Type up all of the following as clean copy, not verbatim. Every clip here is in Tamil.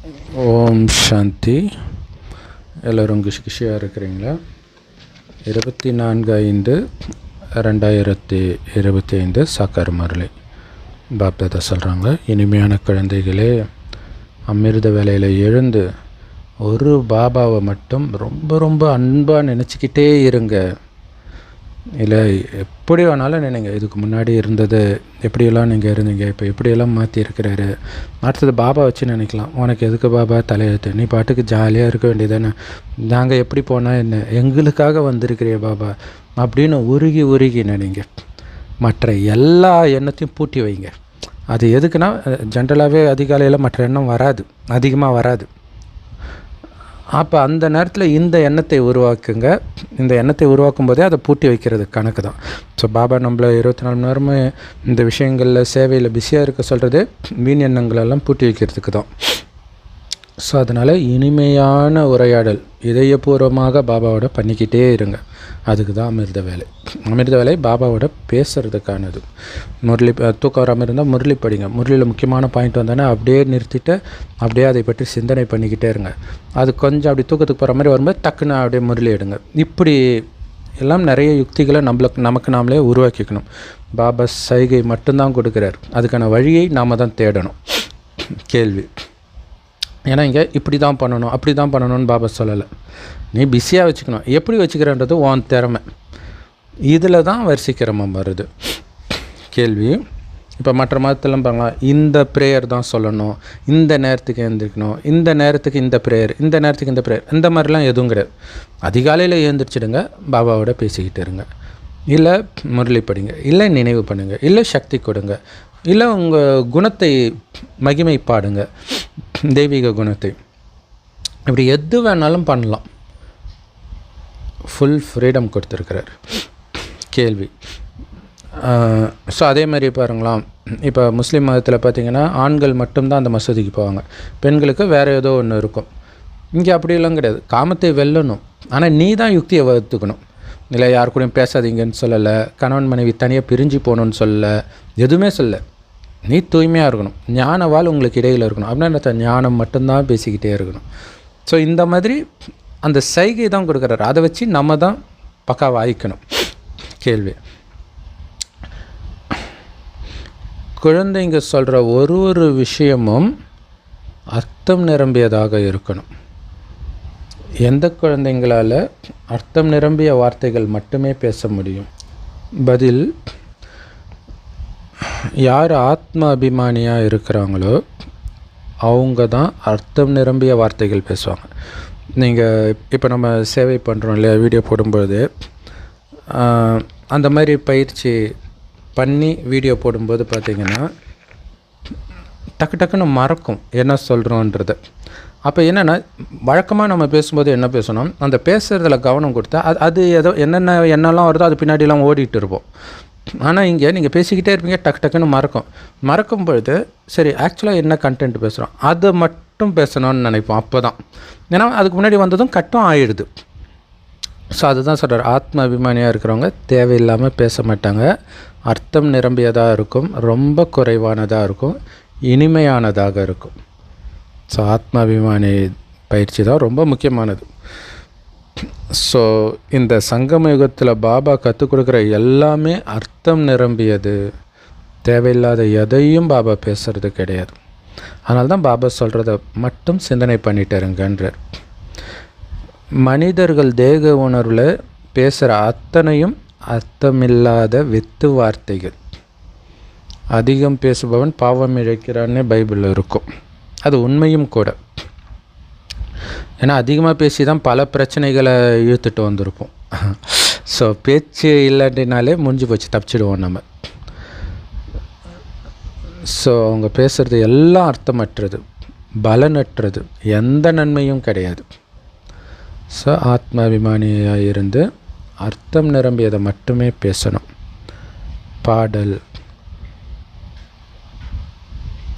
ஓம் சாந்தி. எல்லோரும் குஷியாக இருக்கிறீங்களா? 24/5/2025 சாக்கார் முரளி பாப்தாதா சொல்கிறாங்க, இனிமையான குழந்தைகளே, அமிர்த வேலையில் எழுந்து ஒரு பாபாவை மட்டும் ரொம்ப ரொம்ப அன்பாக நினச்சிக்கிட்டே இருங்க. இல்லை எப்படி வேணாலும் நினைங்க. இதுக்கு முன்னாடி இருந்தது எப்படியெல்லாம் நீங்கள் இருந்தீங்க, இப்போ எப்படியெல்லாம் மாற்றி இருக்கிறாரு. அடுத்தது பாபா வச்சு நினைக்கலாம், உனக்கு எதுக்கு பாபா தலையெழுத்து, நீ பாட்டுக்கு ஜாலியாக இருக்க வேண்டியதானே, நாங்கள் எப்படி போனால் என்ன, எங்களுக்காக வந்திருக்கிறிய பாபா அப்படின்னு உருகி உருகி நினைங்க. மற்ற எல்லா எண்ணத்தையும் பூட்டி வைங்க. அது எதுக்குன்னா, ஜென்ரலாகவே அதிகாலையில் மற்ற எண்ணம் வராது, அதிகமாக வராது. அப்போ அந்த நேரத்தில் இந்த எண்ணத்தை உருவாக்குங்க. இந்த எண்ணத்தை உருவாக்கும் போதே அதை பூட்டி வைக்கிறது கணக்கு தான். ஸோ பாபா நம்மளை 24 மணி நேரமும் இந்த விஷயங்களில் சேவையில் பிஸியாக இருக்க சொல்கிறது வீண் எண்ணங்களெல்லாம் பூட்டி வைக்கிறதுக்கு தான். ஸோ அதனால் இனிமையான உரையாடல் இதயபூர்வமாக பாபாவோட பண்ணிக்கிட்டே இருங்க. அதுக்கு தான் அமிர்த வேலை. அமிர்த வேலை பாபாவோட பேசுகிறதுக்கானது. முரளி தூக்கம் வராமல் இருந்தால் முரளி படிங்க. முரளியில் முக்கியமான பாயிண்ட் வந்தோன்னே அப்படியே நிறுத்திட்டு அப்படியே அதை பற்றி சிந்தனை பண்ணிக்கிட்டே இருங்க. அது கொஞ்சம் அப்படி தூக்கத்துக்கு போகிற மாதிரி வரும்போது டக்குன்னு அப்படியே முரளி எடுங்க. இப்படி எல்லாம் நிறைய யுக்திகளை நமக்கு நாமளே உருவாக்கிக்கணும். பாபா சைகை மட்டும்தான் கொடுக்குறார், அதுக்கான வழியை நாம் தான் தேடணும். கேள்வி, ஏன்னா இங்கே இப்படி தான் பண்ணணும் அப்படி தான் பண்ணணும்னு பாபா சொல்லலை. நீ பிஸியாக வச்சுக்கணும். எப்படி வச்சுக்கிறன்றது உன் திறமை. இதில் தான் வரிசைக்கிரமம் வருது. கேள்வி, இப்போ மற்ற மதத்தெல்லாம் பாருங்களா, இந்த ப்ரேயர் தான் சொல்லணும், இந்த நேரத்துக்கு எழுந்திரிக்கணும், இந்த நேரத்துக்கு இந்த ப்ரேயர், இந்த நேரத்துக்கு இந்த ப்ரேயர், இந்த மாதிரிலாம் எதுவும் கிடையாது. அதிகாலையில் எழுந்திரிச்சிடுங்க, பாபாவோட பேசிக்கிட்டு இருங்க, இல்லை முரளி படிங்க, இல்லை நினைவு பண்ணுங்கள், இல்லை சக்தி கொடுங்க, இல்லை உங்கள் குணத்தை மகிமை பாடுங்க, தெய்வீக குணத்தை. இப்படி எது வேணாலும் பண்ணலாம். ஃபுல் ஃப்ரீடம் கொடுத்துருக்கிறார். கேள்வி, ஸோ அதே மாதிரி பாருங்களாம், இப்போ முஸ்லீம் மதத்தில் பார்த்திங்கன்னா ஆண்கள் மட்டும்தான் அந்த மசூதிக்கு போவாங்க, பெண்களுக்கு வேறு ஏதோ ஒன்று இருக்கும். இங்கே அப்படியெல்லாம் கிடையாது. காமத்தை வெல்லணும், ஆனால் நீ தான் யுக்தியை வகுத்துக்கணும். இல்லை யார் கூடயும் பேசாதீங்கன்னு சொல்லலை, கணவன் மனைவி தனியாக பிரிஞ்சு போகணுன்னு சொல்லலை, எதுவுமே சொல்லலை. நீ தூய்மையாக இருக்கணும், ஞானவால் உங்களுக்கு இடையில் இருக்கணும். அப்படின்னா ஞானம் மட்டும்தான் பேசிக்கிட்டே இருக்கணும். ஸோ இந்த மாதிரி அந்த சைகை தான் கொடுக்குறாரு, அதை வச்சு நம்ம தான் பக்காவாக ஆயிக்கணும். கேள்வி, குழந்தைங்க சொல்கிற ஒரு விஷயமும் அர்த்தம் நிரம்பியதாக இருக்கணும். எந்த குழந்தைங்களால் அர்த்தம் நிரம்பிய வார்த்தைகள் மட்டுமே பேச முடியும்? பதில், யார் ஆத்ம அபிமானியாக இருக்கிறாங்களோ அவங்க தான் அர்த்தம் நிரம்பிய வார்த்தைகள் பேசுவாங்க. நீங்கள் இப்போ நம்ம சேவை பண்ணுறோம் இல்லையா, வீடியோ போடும்போது அந்த மாதிரி பயிற்சி பண்ணி வீடியோ போடும்போது பார்த்திங்கன்னா டக்குன்னு மறக்கும் என்ன சொல்கிறோன்றது. அப்போ என்னென்னா, வழக்கமாக நம்ம பேசும்போது என்ன பேசணும், அந்த பேசுகிறதுல கவனம் கொடுத்தா அது ஏதோ என்னெல்லாம் வருதோ அது பின்னாடிலாம் ஓடிட்டு இருப்போம். ஆனால் இங்கே நீங்கள் பேசிக்கிட்டே இருப்பீங்க, டக்குன்னு மறக்கும் பொழுது சரி ஆக்சுவலாக என்ன கண்டென்ட் பேசுகிறோம் அதை மட்டும் பேசணும்னு நினைப்போம். அப்போ தான், ஏன்னா அதுக்கு முன்னாடி வந்ததும் கட்டம் ஆகிடுது. ஸோ அதுதான் சொல்கிறார், ஆத்ம அபிமானியாக இருக்கிறவங்க தேவையில்லாமல் பேச மாட்டாங்க, அர்த்தம் நிரம்பியதாக இருக்கும், ரொம்ப குறைவானதாக இருக்கும், இனிமையானதாக இருக்கும். ஸோ ஆத்ம அபிமானி பயிற்சி தான் ரொம்ப முக்கியமானது. ஸோ இந்த சங்கம யுகத்தில் பாபா கற்றுக் கொடுக்குற எல்லாமே அர்த்தம் நிரம்பியது. தேவையில்லாத எதையும் பாபா பேசுகிறது கிடையாது. அதனால தான் பாபா சொல்கிறத மட்டும் சிந்தனை பண்ணிட்டுருங்கன்றார். மனிதர்கள் தேக உணர்வில் பேசுகிற அத்தனையும் அர்த்தமில்லாத வெத்து வார்த்தைகள். அதிகம் பேசுபவன் பாவம் இழைக்கிறான்னு பைபிளில் இருக்கும். அது உண்மையும் கூட. ஏன்னா அதிகமாக பேசி தான் பல பிரச்சனைகளை இழுத்துட்டு வந்திருப்போம். ஸோ பேச்சு இல்லைன்னாலே முடிஞ்சு போச்சு, தப்பிச்சிடுவோம் நம்ம. ஸோ அவங்க பேசுகிறது எல்லாம் அர்த்தமற்றது, பலனற்றது, எந்த நன்மையும் கிடையாது. ஸோ ஆத்மாபிமானியாக இருந்து அர்த்தம் நிரம்பியதை மட்டுமே பேசணும். பாடல்,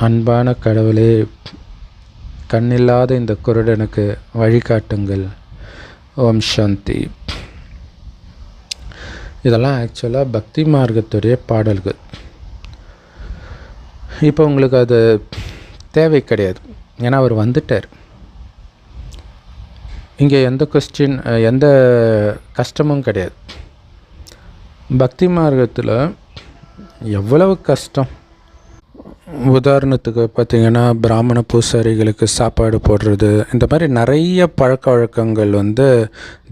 அன்பான கடவுளே, கண்ணில்லாத இந்த குருடனுக்கு வழிகாட்டுங்கள். ஓம் சாந்தி. இதெல்லாம் ஆக்சுவலாக பக்தி மார்க்கத்துடைய பாடல்கள். இப்போ உங்களுக்கு அது தேவை கிடையாது. ஏன்னா அவர் வந்துட்டார். இங்கே எந்த கஷ்டமும் கிடையாது. பக்தி மார்க்கத்தில் எவ்வளவு கஷ்டம். உதாரணத்துக்கு பார்த்திங்கன்னா, பிராமண பூசாரிகளுக்கு சாப்பாடு போடுறது, இந்த மாதிரி நிறைய பழக்க வழக்கங்கள்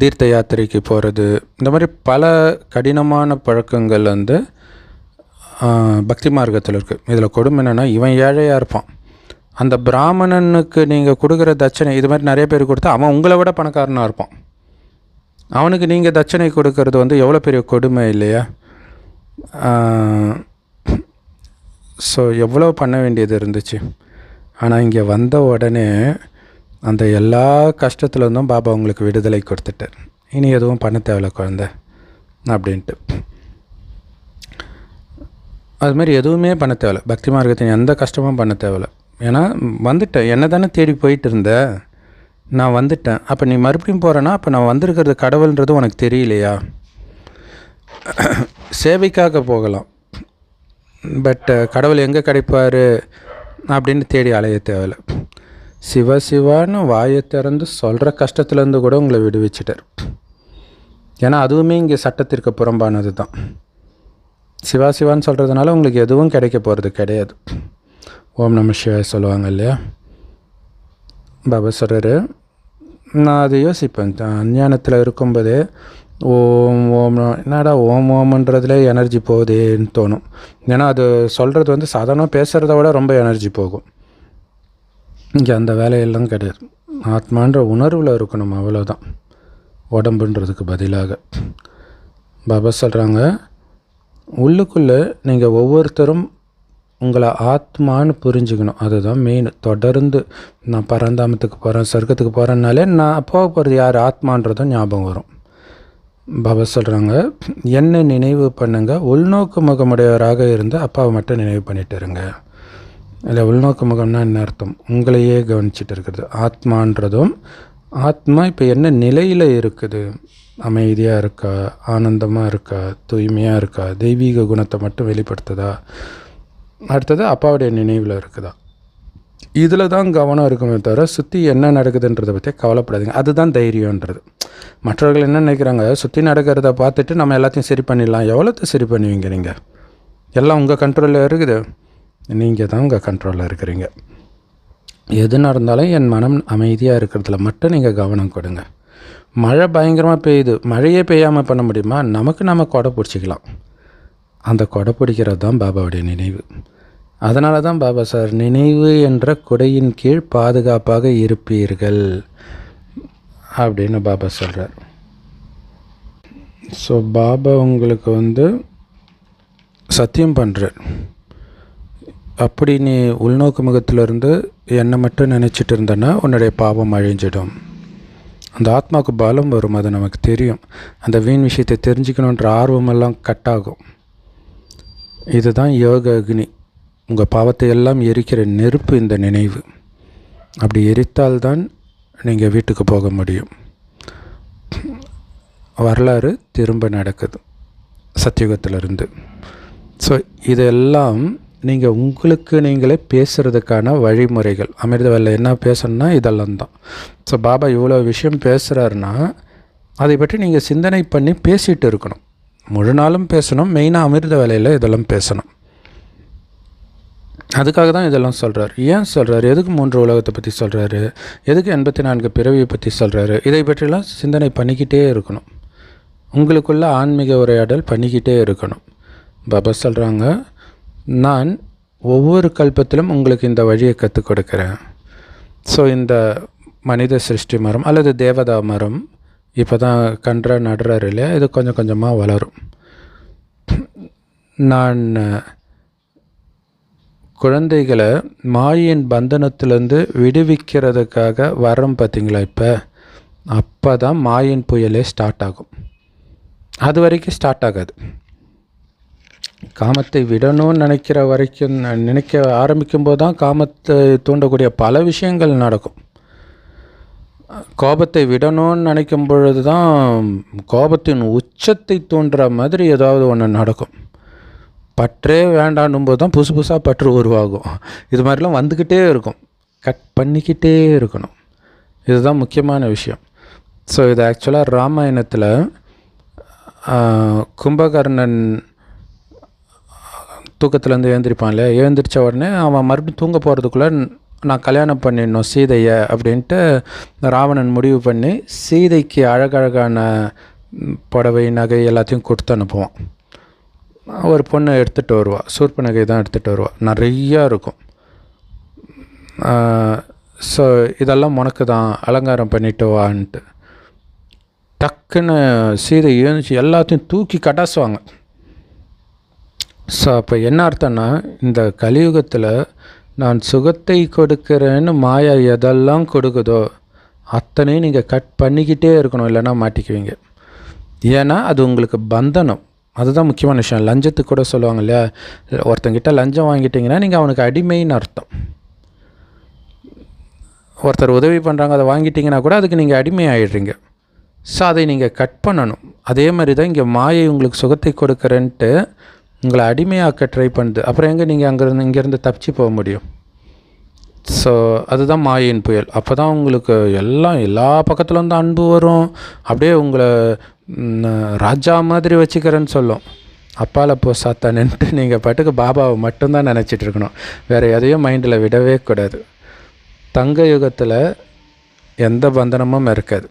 தீர்த்த யாத்திரைக்கு போகிறது, இந்த மாதிரி பல கடினமான பழக்கங்கள் பக்தி மார்க்கத்தில் இருக்குது. இதில் கொடுமை என்னென்னா, இவன் ஏழையாக இருப்பான், அந்த பிராமணனுக்கு நீங்கள் கொடுக்குற தட்சணை இது மாதிரி நிறைய பேர் கொடுத்தா அவன் உங்களை விட பணக்காரனாக இருப்பான். அவனுக்கு நீங்கள் தட்சணை கொடுக்கறது எவ்வளோ பெரிய கொடுமை இல்லையா? ஸோ எவ்வளோ பண்ண வேண்டியது இருந்துச்சு. ஆனால் இங்கே வந்த உடனே அந்த எல்லா கஷ்டத்துலேருந்தும் பாபா உங்களுக்கு விடுதலை கொடுத்துட்டார். இனி எதுவும் பண்ண தேவையில்ல குழந்தை அப்படின்ட்டு. அதுமாதிரி எதுவுமே பண்ண தேவையில்ல, பக்தி மார்க்கத்தின் எந்த கஷ்டமும் பண்ண தேவையில்ல. ஏன்னா வந்துட்டேன், என்ன தானே தேடி போயிட்டு இருந்தேன், நான் வந்துட்டேன். அப்போ நீ மறுபடியும் போகிறேன்னா அப்போ நான் வந்திருக்கிறது கடவுள்ன்றது உனக்கு தெரியலையா? சேவைக்காக போகலாம், பட் கடவுள் எங்கே கிடைப்பார் அப்படின்னு தேடி அலைய தேவையில்லை. சிவான்னு வாயை திறந்து சொல்கிற கஷ்டத்துலேருந்து கூட உங்களை விடுவிச்சிட்டார். ஏன்னா அதுவுமே இங்கே சட்டத்திற்கு புறம்பானது தான். சிவான்னு சொல்கிறதுனால உங்களுக்கு எதுவும் கிடைக்க போகிறது கிடையாது. ஓம் நம சிவாய சொல்லுவாங்க இல்லையா? பாபா சொல்கிறாரு, நான் அதை யோசிப்பேன் அஞ்ஞானத்தில் இருக்கும்போதே, ஓம் என்னடா ஓம்ன்றதுல எனர்ஜி போகுதேன்னு தோணும். ஏன்னா அது சொல்கிறது சாதாரணமாக பேசுகிறத விட ரொம்ப எனர்ஜி போகும். இங்கே அந்த வேலையெல்லாம் கிடையாது. ஆத்மான்ற உணர்வில் இருக்கணும், அவ்வளோதான், உடம்புன்றதுக்கு பதிலாக. பாபா சொல்கிறாங்க, உள்ளுக்குள்ளே நீங்கள் ஒவ்வொருத்தரும் உங்களை ஆத்மான்னு புரிஞ்சுக்கணும். அதுதான் மெயின். தொடர்ந்து நான் பரந்தாமத்துக்கு போகிறேன், சொர்க்கத்துக்கு போகிறேன்னாலே நான் போக போகிறது யார்? ஆத்மான்றதும் ஞாபகம் வரும். பாபா சொல்கிறாங்க, என்ன நினைவு பண்ணுங்க, உள்நோக்கு முகமுடையவராக இருந்து அப்பாவை மட்டும் நினைவு பண்ணிட்டு இருங்க. இல்லை, உள்நோக்கு முகம்னா என்ன அர்த்தம்? உங்களையே கவனிச்சிட்டு இருக்கிறது. ஆத்மான்றதும், ஆத்மா இப்போ என்ன நிலையில் இருக்குது, அமைதியாக இருக்கா, ஆனந்தமாக இருக்கா, தூய்மையாக இருக்கா, தெய்வீக குணத்தை மட்டும் வெளிப்படுத்துதா, அடுத்தது அப்பாவுடைய நினைவில் இருக்குதா, இதில் தான் கவனம் இருக்குமே தவிர சுற்றி என்ன நடக்குதுன்றதை பற்றி கவலைப்படாதீங்க. அதுதான் தைரியன்றது. மற்றவர்கள் என்ன நினைக்கிறாங்க, சுற்றி நடக்கிறத பார்த்துட்டு நம்ம எல்லாத்தையும் சரி பண்ணிடலாம். எவ்வளோத்த சரி பண்ணுவீங்க? நீங்கள் எல்லாம் உங்கள் கண்ட்ரோலில் இருக்குது, நீங்கள் தான் உங்கள் கண்ட்ரோலில் இருக்கிறீங்க. எது நடந்தாலும் என் மனம் அமைதியாக இருக்கிறதுல மட்டும் நீங்கள் கவனம் கொடுங்க. மழை பயங்கரமாக பெய்யுது, மழையே பெய்யாமல் பண்ண முடியுமா? நம்ம கொடை பிடிச்சிக்கலாம். அந்த கொடை பிடிக்கிறது தான் பாபாவுடைய நினைவு. அதனால தான் பாபா சார் நினைவு என்ற குடையின் கீழ் பாதுகாப்பாக இருப்பீர்கள் அப்படின்னு பாபா சொல்கிறார். ஸோ பாபா உங்களுக்கு சத்தியம் பண்ணுறார், அப்படி நீ உள்நோக்கு முகத்திலிருந்து என்னை மட்டும் நினச்சிட்டு இருந்தேன்னா உன்னுடைய பாவம் அழிஞ்சிடும். அந்த ஆத்மாவுக்கு பலம் வரும், அது நமக்கு தெரியும். அந்த வீண் விஷயத்தை தெரிஞ்சுக்கணுன்ற ஆர்வமெல்லாம் கட்டாகும். இதுதான் யோக அக்னி, உங்கள் பாவத்தை எல்லாம் எரிக்கிற நெருப்பு இந்த நினைவு. அப்படி எரித்தால்தான் நீங்கள் வீட்டுக்கு போக முடியும். வரலாறு திரும்ப நடக்குது சத்தியுகத்திலிருந்து. ஸோ இதெல்லாம் நீங்கள் உங்களுக்கு நீங்களே பேசுகிறதுக்கான வழிமுறைகள். அமிர்த வேலை என்ன பேசணுன்னா இதெல்லாம் தான். ஸோ பாபா இவ்வளோ விஷயம் பேசுகிறாருன்னா அதை பற்றி நீங்கள் சிந்தனை பண்ணி பேசிகிட்டு இருக்கணும். முழு நாளும் பேசணும். மெயினாக அமிர்த வேலையில் இதெல்லாம் பேசணும். அதுக்காக தான் இதெல்லாம் சொல்கிறார். ஏன் சொல்கிறார்? எதுக்கு 3 உலகத்தை பற்றி சொல்கிறாரு? எதுக்கு 84 பிறவியை பற்றி சொல்கிறாரு? இதை பற்றிலாம் சிந்தனை பண்ணிக்கிட்டே இருக்கணும். உங்களுக்குள்ள ஆன்மீக உரையாடல் பண்ணிக்கிட்டே இருக்கணும். பாபா சொல்கிறாங்க, நான் ஒவ்வொரு கல்பத்திலும் உங்களுக்கு இந்த வழியை கற்றுக் கொடுக்குறேன். ஸோ இந்த மனித சிருஷ்டி மரம் அல்லது தேவதா மரம் இப்போ தான் கன்றா நடுறாரு இல்லையா, இது கொஞ்சம் கொஞ்சமாக வளரும். நான் குழந்தைகளை மாயின் பந்தனத்திலேருந்து விடுவிக்கிறதுக்காக வரோம் பார்த்திங்களா, அப்போ தான் மாயின் புயலே ஸ்டார்ட் ஆகும். அது வரைக்கும் ஸ்டார்ட் ஆகாது. காமத்தை விடணும்னு நினைக்க ஆரம்பிக்கும்போது தான் காமத்தை தூண்டக்கூடிய பல விஷயங்கள் நடக்கும். கோபத்தை விடணும்னு நினைக்கும் பொழுது தான் கோபத்தின் உச்சத்தை தூண்டுற மாதிரி ஏதாவது ஒன்று நடக்கும். பற்றே வேண்டான்னும் போது தான் புதுசாக பற்று உருவாகும். இது மாதிரிலாம் வந்துக்கிட்டே இருக்கும். கட் பண்ணிக்கிட்டே இருக்கணும். இதுதான் முக்கியமான விஷயம். ஸோ இது ஆக்சுவலாக ராமாயணத்தில் கும்பகர்ணன் தூக்கத்துலேருந்து எழுந்திரிப்பான் இல்லையா, எழுந்திரிச்ச உடனே அவன் மறுபடியும் தூங்க போகிறதுக்குள்ளே நான் கல்யாணம் பண்ணிடணும் சீதையை அப்படின்ட்டு ராவணன் முடிவு பண்ணி சீதைக்கு அழகழகான புடவை நகை எல்லாத்தையும் கொடுத்து அனுப்புவான். ஒரு பொண்ணை எடுத்துகிட்டு வருவாள், சூர்ப நகை தான் எடுத்துகிட்டு வருவாள், நிறையா இருக்கும். ஸோ இதெல்லாம் உனக்கு தான், அலங்காரம் பண்ணிட்டு வான்ட்டு டக்குன்னு சீதை எழுந்துச்சு எல்லாத்தையும் தூக்கி கட்டாசுவாங்க. ஸோ அப்போ என்ன அர்த்தம்னா, இந்த கலியுகத்தில் நான் சுகத்தை கொடுக்குறேன்னு மாயா எதெல்லாம் கொடுக்குதோ அத்தனையும் நீங்கள் கட் பண்ணிக்கிட்டே இருக்கணும், இல்லைன்னா மாட்டிக்குவீங்க. ஏன்னா அது உங்களுக்கு பந்தனம். அதுதான் முக்கியமான விஷயம். லஞ்சத்துக்கு கூட சொல்லுவாங்க இல்லையா, ஒருத்தங்கிட்ட லஞ்சம் வாங்கிட்டிங்கன்னா நீங்கள் அவனுக்கு அடிமைன்னு அர்த்தம். ஒருத்தர் உதவி பண்ணுறாங்க, அதை வாங்கிட்டிங்கன்னா கூட அதுக்கு நீங்கள் அடிமை ஆகிடுறீங்க. ஸோ அதை நீங்கள் கட் பண்ணணும். அதே மாதிரி தான் இங்கே மாயை உங்களுக்கு சுகத்தை கொடுக்குறேன்ட்டு உங்களை அடிமையாக்க ட்ரை பண்ணுது. அப்புறம் எங்கே நீங்கள் இங்கேருந்து தப்பிச்சு போக முடியும்? ஸோ அதுதான் மாயின் புயல். அப்போ தான் உங்களுக்கு எல்லா பக்கத்துலேருந்து அன்பு வரும், அப்படியே உங்களை ராஜா மாதிரி வச்சுக்கிறேன்னு சொல்லும். அப்பால் போ சாத்தானன்ட்டு நீங்கள் பாட்டுக்கு பாபாவை மட்டும்தான் நினச்சிட்டு இருக்கணும், வேறு எதையும் மைண்டில் விடவே கூடாது. தங்க யுகத்தில் எந்த பந்தனமும் இருக்காது.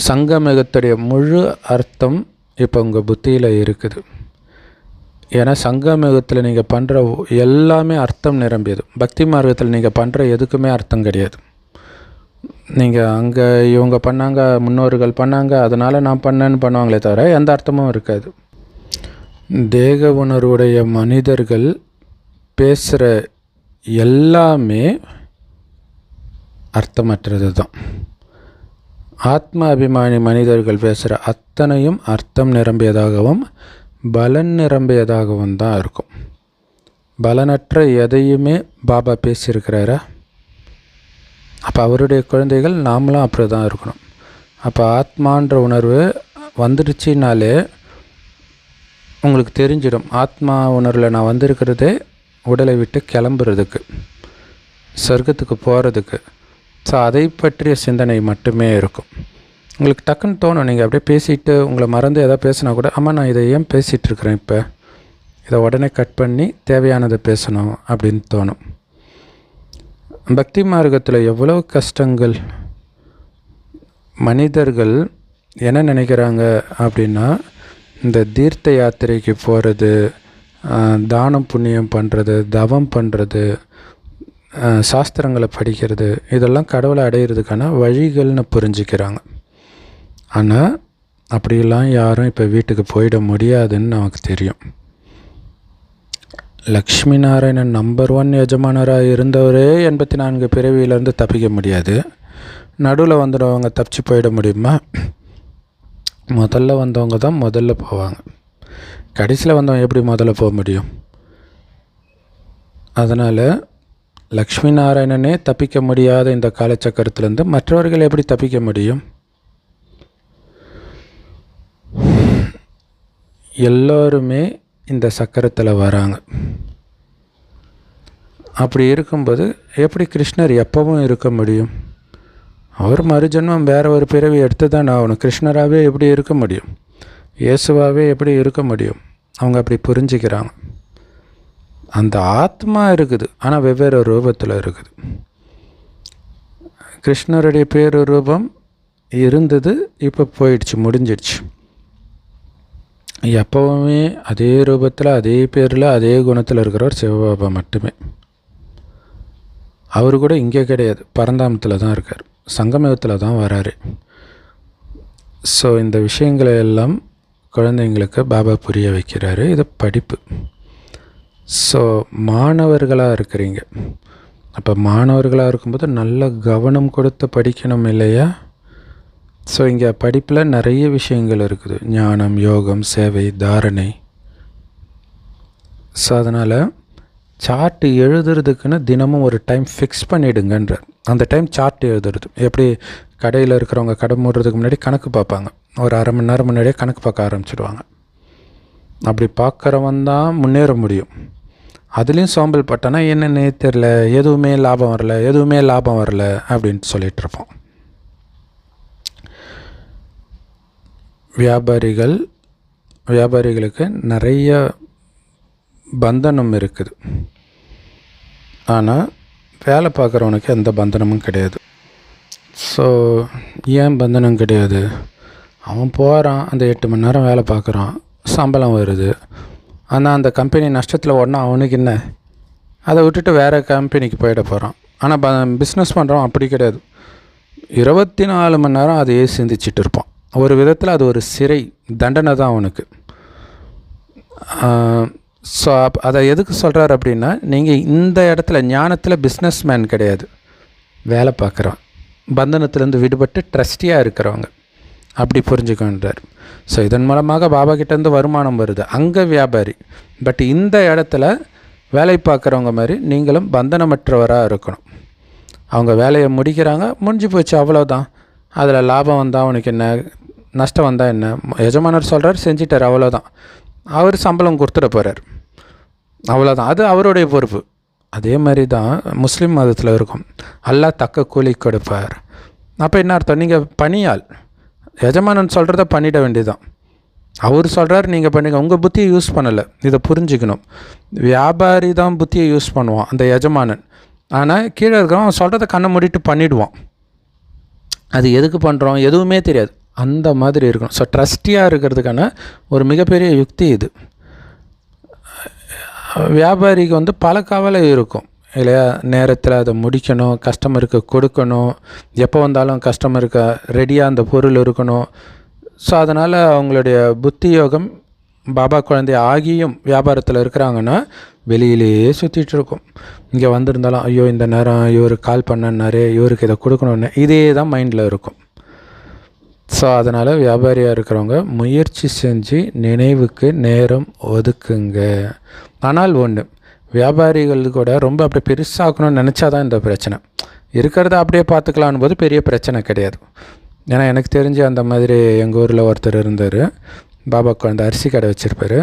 சங்கமயுகத்துடைய முழு அர்த்தம் இப்போ உங்கள் புத்தியில் இருக்குது. ஏன்னா சங்கமயுகத்தில் நீங்கள் பண்ணுற எல்லாமே அர்த்தம் நிரம்பியது. பக்தி மார்க்கத்தில் நீங்கள் பண்ணுற எதுக்குமே அர்த்தம் கிடையாது. நீங்கள் அங்கே இவங்க பண்ணாங்க, முன்னோர்கள் பண்ணாங்க, அதனால் நான் பண்ணேன்னு பண்ணுவாங்களே தவிர எந்த அர்த்தமும் இருக்காது. தேக உணர்வுடைய மனிதர்கள் பேசுகிற எல்லாமே அர்த்தமற்றது தான். ஆத்ம அபிமானி மனிதர்கள் பேசுகிற அத்தனையும் அர்த்தம் நிரம்பியதாகவும் பலன் நிரம்பியதாகவும் தான் இருக்கும். பலனற்ற எதையுமே பாபா பேசியிருக்கிறாரா? அப்போ அவருடைய குழந்தைகள் நாமளும் அப்படி தான் இருக்கணும். அப்போ ஆத்மான்ற உணர்வு வந்துடுச்சினாலே உங்களுக்கு தெரிஞ்சிடும், ஆத்மா உணர்வில் நான் வந்திருக்கிறதே உடலை விட்டு கிளம்புறதுக்கு, சொர்க்கத்துக்கு போகிறதுக்கு. ஸோ அதை பற்றிய சிந்தனை மட்டுமே இருக்கும். உங்களுக்கு டக்குன்னு தோணும், நீங்கள் அப்படியே பேசிட்டு உங்களை மறந்து எதாவது பேசினா கூட, ஆமாம் நான் இதை ஏன் பேசிகிட்ருக்கிறேன், இப்போ இதை உடனே கட் பண்ணி தேவையானதை பேசணும் அப்படின்னு தோணும். பக்தி மார்க்கத்தில் எவ்வளோ கஷ்டங்கள். மனிதர்கள் என்ன நினைக்கிறாங்க அப்படின்னா, இந்த தீர்த்த யாத்திரைக்கு போகிறது, தானம் புண்ணியம் பண்ணுறது, தவம் பண்ணுறது, சாஸ்திரங்களை படிக்கிறது, இதெல்லாம் கடவுளை அடையிறதுக்கான வழிகள்னு புரிஞ்சுக்கிறாங்க. ஆனால் அப்படிலாம் யாரும் இப்போ வீட்டுக்கு போயிட முடியாதுன்னு நமக்கு தெரியும். லக்ஷ்மி நாராயணன் நம்பர் 1 எஜமானராக இருந்தவரே 84 பிறவியிலேருந்து தப்பிக்க முடியாது. நடுவில் வந்துடுறவங்க தப்பிச்சு போயிட முடியுமா? முதல்ல வந்தவங்க தான் முதல்ல போவாங்க. கடைசியில் வந்தவங்க எப்படி முதல்ல போக முடியும்? அதனால் லக்ஷ்மி நாராயணனே தப்பிக்க முடியாத இந்த காலச்சக்கரத்திலேருந்து மற்றவர்கள் எப்படி தப்பிக்க முடியும்? எல்லோருமே இந்த சக்கரத்தில் வராங்க. அப்படி இருக்கும்போது எப்படி கிருஷ்ணர் எப்பவும் இருக்க முடியும்? அவர் மறுஜன்மம் வேறு ஒரு பிறவி எடுத்து தான் ஆகணும். கிருஷ்ணராகவே எப்படி இருக்க முடியும்? இயேசுவாகவே எப்படி இருக்க முடியும்? அவங்க அப்படி புரிஞ்சுக்கிறாங்க. அந்த ஆத்மா இருக்குது, ஆனால் வெவ்வேறு ரூபத்தில் இருக்குது. கிருஷ்ணருடைய பேரு ரூபம் இருந்தது, இப்போ போயிடுச்சு, முடிஞ்சிடுச்சு. எப்போவுமே அதே ரூபத்தில், அதே பேரில், அதே குணத்தில் இருக்கிறவர் சிவபாபா மட்டுமே. அவர் கூட இங்கே கிடையாது, பரந்தாமத்தில் தான் இருக்கார், சங்கமயுகத்தில் தான் வராரு. ஸோ இந்த விஷயங்களை எல்லாம் குழந்தைங்களுக்கு பாபா புரிய வைக்கிறாரு. இது படிப்பு. ஸோ மாணவர்களாக இருக்கிறீங்க. அப்போ மாணவர்களாக இருக்கும்போது நல்ல கவனம் கொடுத்து படிக்கணும் இல்லையா? ஸோ இங்கே படிப்பில் நிறைய விஷயங்கள் இருக்குது. ஞானம், யோகம், சேவை, தாரணை. ஸோ அதனால் சார்ட்டு எழுதுறதுக்குன்னு தினமும் ஒரு டைம் ஃபிக்ஸ் பண்ணிவிடுங்கன்றார். அந்த டைம் சார்ட் எழுதுறது எப்படி? கடையில் இருக்கிறவங்க கடை மூடுறதுக்கு முன்னாடி கணக்கு பார்ப்பாங்க. ஒரு அரை மணி நேரம் முன்னாடியே கணக்கு பார்க்க ஆரம்பிச்சிடுவாங்க. அப்படி பார்க்குறவன் தான் முன்னேற முடியும். அதுலேயும் சோம்பல் பட்டோன்னா என்னென்னே தெரில, எதுவுமே லாபம் வரல அப்படின்ட்டு சொல்லிகிட்டு இருப்போம். வியாபாரிகளுக்கு நிறைய பந்தனம் இருக்குது. ஆனால் வேலை பார்க்குறவனுக்கு எந்த பந்தனமும் கிடையாது. ஸோ ஏன் பந்தனம் கிடையாது? அவன் போகிறான், அந்த 8 மணி நேரம் வேலை பார்க்குறான், சம்பளம் வருது. ஆனால் அந்த கம்பெனி நஷ்டத்தில் ஓடனா அவனுக்கு என்ன? அதை விட்டுட்டு வேறு கம்பெனிக்கு போயிட போகிறான். ஆனால் பிஸ்னஸ் பண்ணுறவன் அப்படி கிடையாது. 24 மணி நேரம் அதையே சிந்திச்சிட்டு இருப்பான். ஒரு விதத்தில் அது ஒரு சிறை தண்டனை தான் அவனுக்கு. ஸோ அதை எதுக்கு சொல்கிறார் அப்படின்னா, நீங்கள் இந்த இடத்துல ஞானத்தில் பிஸ்னஸ் மேன் கிடையாது, வேலை பார்க்குறான், பந்தனத்திலேருந்து விடுபட்டு ட்ரஸ்டியாக இருக்கிறவங்க, அப்படி புரிஞ்சுக்கொண்டார். ஸோ இதன் மூலமாக பாபா கிட்டேருந்து வருமானம் வருது, அங்கே வியாபாரி. பட் இந்த இடத்துல வேலை பார்க்குறவங்க மாதிரி நீங்களும் பந்தனமற்றவராக இருக்கணும். அவங்க வேலையை முடிக்கிறாங்க, முடிஞ்சு போச்சு, அவ்வளோதான். அதில் லாபம் வந்தால் அவனுக்கு என்ன, நஷ்டம் வந்தால் என்ன? எஜமானர் சொல்கிறார், செஞ்சிட்டார், அவ்வளோதான். அவர் சம்பளம் கொடுத்துட போகிறார், அவ்வளோதான். அது அவருடைய பொறுப்பு. அதே மாதிரி தான் முஸ்லீம் மதத்தில் இருக்கும், அல்லாஹ் தக்க கூலி கொடுப்பார். அப்போ என்ன அர்த்தம்? நீங்கள் பணியால், எஜமானன் சொல்கிறத பண்ணிட வேண்டியதுதான். அவர் சொல்கிறார், நீங்கள் பண்ணுங்கள், உங்கள் புத்தியை யூஸ் பண்ணலை. இதை புரிஞ்சுக்கணும். வியாபாரி தான் புத்தியை யூஸ் பண்ணுவான், அந்த எஜமானன். ஆனால் கீழே இருக்கிறவன் அவன் சொல்கிறத கண்ணை மூடிட்டு பண்ணிவிடுவான். அது எதுக்கு பண்ணுறோம் எதுவுமே தெரியாது, அந்த மாதிரி இருக்கணும். ஸோ ட்ரஸ்டியாக இருக்கிறதுக்கான ஒரு மிகப்பெரிய யுக்தி இது. வியாபாரிக்கு பல கவலை இருக்கும் இல்லையா? நேரத்தில் அதை முடிக்கணும், கஸ்டமருக்கு கொடுக்கணும், எப்போ வந்தாலும் கஸ்டமருக்கு ரெடியாக அந்த பொருள் இருக்கணும். ஸோ அதனால் அவங்களுடைய புத்தி யோகம் பாபா குழந்தை ஆகியும் வியாபாரத்தில் இருக்கிறாங்கன்னா வெளியிலேயே சுற்றிட்டு இருக்கும். இங்கே வந்திருந்தாலும் ஐயோ இந்த நேரம் இவருக்கு கால் பண்ணனாரே, இவருக்கு இதை கொடுக்கணுன்னு, இதே தான் மைண்டில் இருக்கும். ஸோ அதனால் வியாபாரியாக இருக்கிறவங்க முயற்சி செஞ்சு நினைவுக்கு நேரம் ஒதுக்குங்க. ஆனால் ஒன்று, வியாபாரிகள் கூட ரொம்ப அப்படி பெருசாகணும்னு நினச்சா தான் இந்த பிரச்சனை. இருக்கிறத அப்படியே பார்த்துக்கலான்னு போது பெரிய பிரச்சனை கிடையாது. ஏன்னா எனக்கு தெரிஞ்சு அந்த மாதிரி எங்கள் ஊரில் ஒருத்தர் இருந்தார், பாபா குழந்தை அரிசி கடை வச்சுருப்பார்.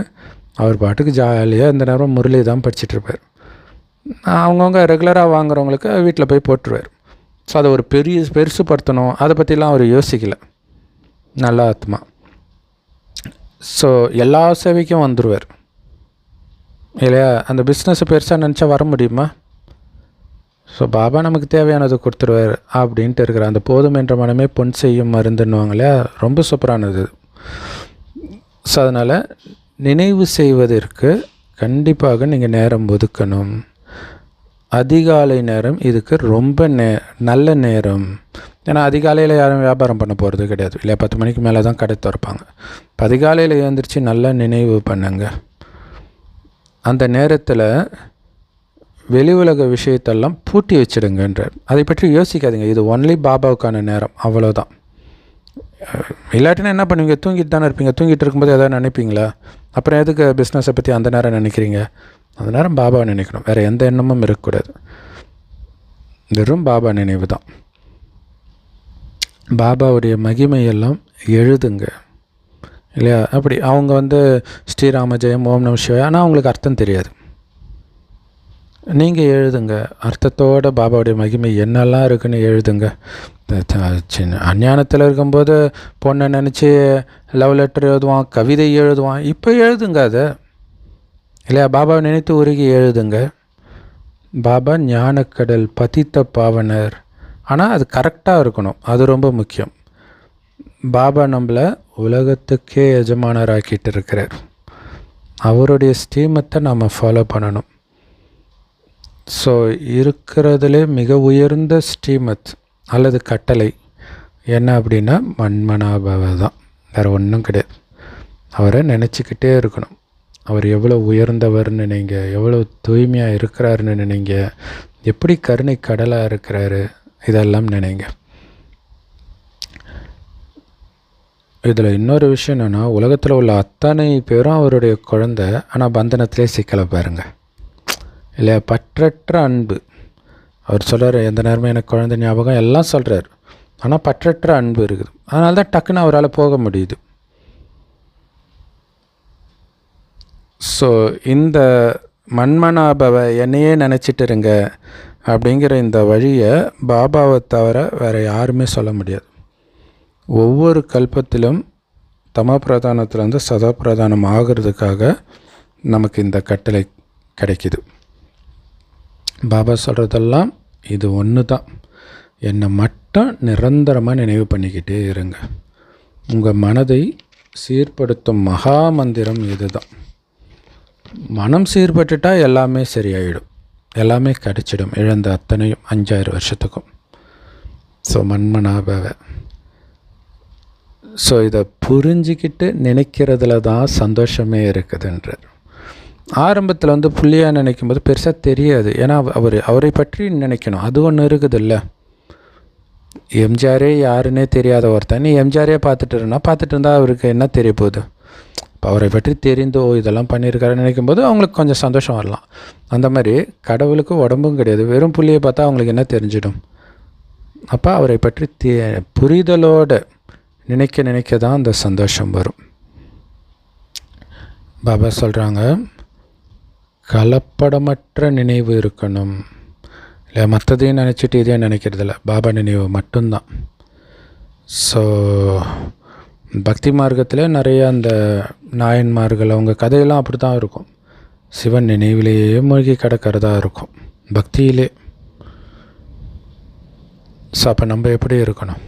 அவர் பாட்டுக்கு ஜாலியாக இந்த நேரம் முரளி தான் படிச்சுட்ருப்பார். அவங்கவுங்க ரெகுலராக வாங்குறவங்களுக்கு வீட்டில் போய் போட்டுருவார். ஸோ அதை ஒரு பெருசுப்படுத்தணும், அதை பற்றிலாம் அவர் யோசிக்கலை. நல்ல ஆத்மா. ஸோ எல்லா சேவைக்கும் வந்துடுவார் இல்லையா? அந்த பிஸ்னஸை பெருசாக நினச்சா வர முடியுமா? ஸோ பாபா நமக்கு தேவையானது கொடுத்துருவார் அப்படின்ட்டு இருக்கிற அந்த போதும் என்ற மனமே பொன் செய்யும் மருந்துன்னுவாங்க இல்லையா? ரொம்ப சூப்பரானது. ஸோ அதனால் நினைவு செய்வதற்கு கண்டிப்பாக நீங்கள் நேரம் ஒதுக்கணும். அதிகாலை நேரம் இதுக்கு ரொம்ப நல்ல நேரம். ஏன்னா அதிகாலையில் யாரும் வியாபாரம் பண்ண போகிறது கிடையாது இல்லையா? 10 மணிக்கு மேலே தான் கடை திறப்பாங்க. அதிகாலையில் எழுந்திரிச்சு நல்லா நினைவு பண்ணுங்க. அந்த நேரத்தில் வெளி உலக விஷயத்தெல்லாம் பூட்டி வச்சுடுங்கன்றார். அதை பற்றி யோசிக்காதீங்க, இது ஒன்லி பாபாவுக்கான நேரம், அவ்வளோதான். இல்லாட்டினா என்ன பண்ணுவீங்க? தூங்கிட்டு தானே இருப்பீங்க. தூங்கிட்டு இருக்கும்போது எதாவது நினைப்பீங்களா? அப்புறம் எதுக்கு பிஸ்னஸை பற்றி அந்த நேரம் நினைக்கிறீங்க? அந்த நேரம் பாபாவை நினைக்கணும், வேறு எந்த எண்ணமும் இருக்கக்கூடாது. வெறும் பாபா நினைவு தான். பாபாவுடைய மகிமையெல்லாம் எழுதுங்க இல்லையா? அப்படி அவங்க ஸ்ரீராம ஜெயம், ஓம் நம சிவாய, ஆனால் அவங்களுக்கு அர்த்தம் தெரியாது. நீங்கள் எழுதுங்க, அர்த்தத்தோடு பாபாவுடைய மகிமை என்னெல்லாம் இருக்குன்னு எழுதுங்க. சின்ன அஞ்ஞானத்தில் இருக்கும்போது பொண்ணை நினச்சி லவ் லெட்டர் எழுதுவான், கவிதை எழுதுவான். இப்போ எழுதுங்க அதை இல்லையா? பாபாவை நினைத்து உருகி எழுதுங்க. பாபா ஞானக்கடல், பதித்த பாவனர். ஆனால் அது கரெக்டாக இருக்கணும், அது ரொம்ப முக்கியம். பாபா நம்மளை உலகத்துக்கே எஜமானராக்கிட்டு இருக்கிறார். அவருடைய ஸ்ரீமத்தை நம்ம ஃபாலோ பண்ணணும். ஸோ இருக்கிறதுலே மிக உயர்ந்த ஸ்ரீமத் அல்லது கட்டளை என்ன அப்படின்னா மன்மனாபவ தான், வேறு ஒன்றும் கிடையாது. அவரை நினச்சிக்கிட்டே இருக்கணும். அவர் எவ்வளோ உயர்ந்தவர்னு நினைங்க, எவ்வளோ தூய்மையாக இருக்கிறாருன்னு நினைங்க, எப்படி கருணை கடலாக இருக்கிறாரு, இதெல்லாம் நினைங்க. இதில் இன்னொரு விஷயம் என்னென்னா, உலகத்தில் உள்ள அத்தனை பேரும் அவருடைய குழந்தை, ஆனால் பந்தனத்திலே சிக்கலை பாருங்கள் இல்லையா? பற்றற்ற அன்பு. அவர் சொல்கிறார், எந்த நேரமும் எனக்கு குழந்தை ஞாபகம் எல்லாம் சொல்கிறார், ஆனால் பற்றற்ற அன்பு இருக்குது. அதனால தான் டக்குன்னு அவரால் போக முடியுது. ஸோ இந்த மன்மனாபவ என்னையே நினச்சிட்டு இருங்க அப்படிங்கிற இந்த வழியை பாபாவை தவிர வேறு யாருமே சொல்ல முடியாது. ஒவ்வொரு கல்பத்திலும் தம பிரதானத்திலேருந்து சதா பிரதானம் ஆகிறதுக்காக நமக்கு இந்த கட்டளை கிடைக்கிது. பாபா சொல்கிறதெல்லாம் இது ஒன்று தான், என்னை மட்டும் நிரந்தரமாக நினைவு பண்ணிக்கிட்டே இருங்க. உங்கள் மனதை சீர்படுத்தும் மகா மந்திரம் இது தான். மனம் சீர்பட்டுட்டால் எல்லாமே சரியாயிடும், எல்லாமே கிடைச்சிடும், இழந்த அத்தனையும் 5000 வருஷத்துக்கும். ஸோ மன்மனாபவ. ஸோ இதை புரிஞ்சிக்கிட்டு நினைக்கிறதுல தான் சந்தோஷமே இருக்குதுன்றார். ஆரம்பத்தில் வந்து புள்ளியாக நினைக்கும்போது பெருசாக தெரியாது, ஏன்னா அவரை பற்றி நினைக்கணும், அது ஒன்று இருக்குது இல்லை. எம்ஜிஆரே யாருன்னே தெரியாத ஒருத்தன் நீ எம்ஜிஆரே பார்த்துட்டு இருந்தால் அவருக்கு என்ன தெரிய போகுது? இப்போ அவரை பற்றி தெரிந்தோ இதெல்லாம் பண்ணியிருக்காருன்னு நினைக்கும்போது அவங்களுக்கு கொஞ்சம் சந்தோஷம் வரலாம். அந்த மாதிரி கடவுளுக்கு உடம்பும் கிடையாது, வெறும் புள்ளியை பார்த்தா அவங்களுக்கு என்ன தெரிஞ்சிடும்? அப்போ அவரை பற்றி புரிதலோடு நினைக்க தான் அந்த சந்தோஷம் வரும். பாபா சொல்கிறாங்க, கலப்படமற்ற நினைவு இருக்கணும். இல்லை மற்றதையும் நினச்சிட்டு இதே நினைக்கிறதில்ல, பாபா நினைவு மட்டும்தான். ஸோ பக்தி மார்க்கத்தில் நிறைய அந்த நாயன்மார்கள் அவங்க கதையெல்லாம் அப்படி தான் இருக்கும். சிவன் நினைவிலேயே மூழ்கி கிடக்கிறதா இருக்கும் பக்தியிலே. ஸோ அப்போ நம்ம எப்படி இருக்கணும்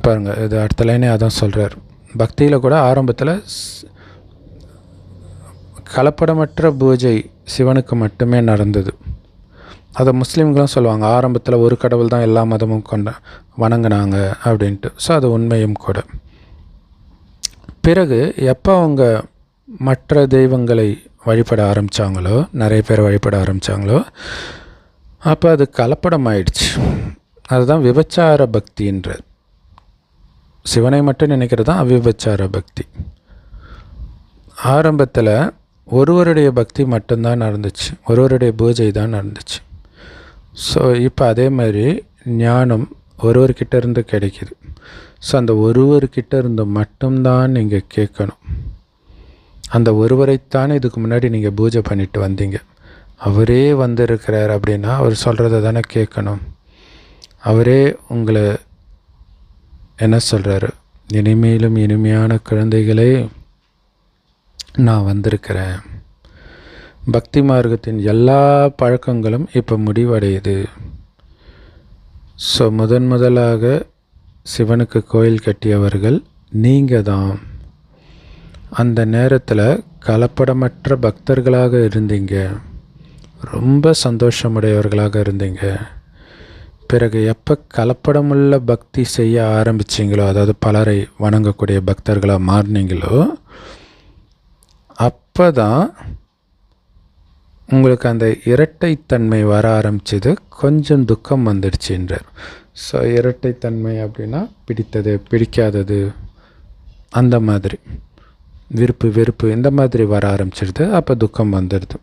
பாருங்கள். இது அடுத்த லைனே அதான் சொல்கிறார். பக்தியில் கூட ஆரம்பத்தில் கலப்படமற்ற பூஜை சிவனுக்கு மட்டுமே நடந்தது. அதை முஸ்லீம்களும் சொல்லுவாங்க, ஆரம்பத்தில் ஒரு கடவுள் தான் எல்லா மதமும் வணங்கினாங்க அப்படின்ட்டு. ஸோ அது உண்மையும் கூட. பிறகு எப்போ அவங்க மற்ற தெய்வங்களை வழிபட ஆரம்பித்தாங்களோ, நிறைய பேர் வழிபட ஆரம்பித்தாங்களோ, அப்போ அது கலப்படம் ஆயிடுச்சு. அதுதான் விபச்சார பக்தின்றது. சிவனை மட்டும் நினைக்கிறது தான் அவிபச்சார பக்தி. ஆரம்பத்தில் ஒருவருடைய பக்தி மட்டும்தான் நடந்துச்சு, ஒருவருடைய பூஜை தான் நடந்துச்சு. ஸோ இப்போ அதே மாதிரி ஞானம் ஒருவர்கிட்ட இருந்து கிடைக்கிது. ஸோ அந்த ஒருவர்கிட்ட இருந்து மட்டும்தான் நீங்கள் கேட்கணும். அந்த ஒருவரைத்தானே இதுக்கு முன்னாடி நீங்கள் பூஜை பண்ணிட்டு வந்தீங்க. அவரே வந்திருக்கிறார் அப்படின்னா அவர் சொல்கிறத தானே கேட்கணும். அவரே உங்களை என்ன சொல்கிறாரு? இனிமேலும் இனிமையான குழந்தைகளே, நான் வந்திருக்கிறேன். பக்தி மார்க்கத்தின் எல்லா பழக்கங்களும் இப்போ முடிவடையுது. ஸோ முதலாக சிவனுக்கு கோயில் கட்டியவர்கள் நீங்கள் தான். அந்த நேரத்தில் கலப்படமற்ற பக்தர்களாக இருந்தீங்க, ரொம்ப சந்தோஷமுடையவர்களாக இருந்தீங்க. பிறகு எப்போ கலப்படமுள்ள பக்தி செய்ய ஆரம்பிச்சிங்களோ, அதாவது பலரை வணங்கக்கூடிய பக்தர்களாக மாறினீங்களோ, அப்போ தான் உங்களுக்கு அந்த இரட்டைத்தன்மை வர ஆரம்பிச்சது. கொஞ்சம் துக்கம் வந்துடுச்சுன்றார். ஸோ இரட்டைத்தன்மை அப்படின்னா பிடித்தது பிடிக்காதது, அந்த மாதிரி விருப்பு வெறுப்பு இந்த மாதிரி வர ஆரம்பிச்சிடுது. அப்போ துக்கம் வந்துடுது.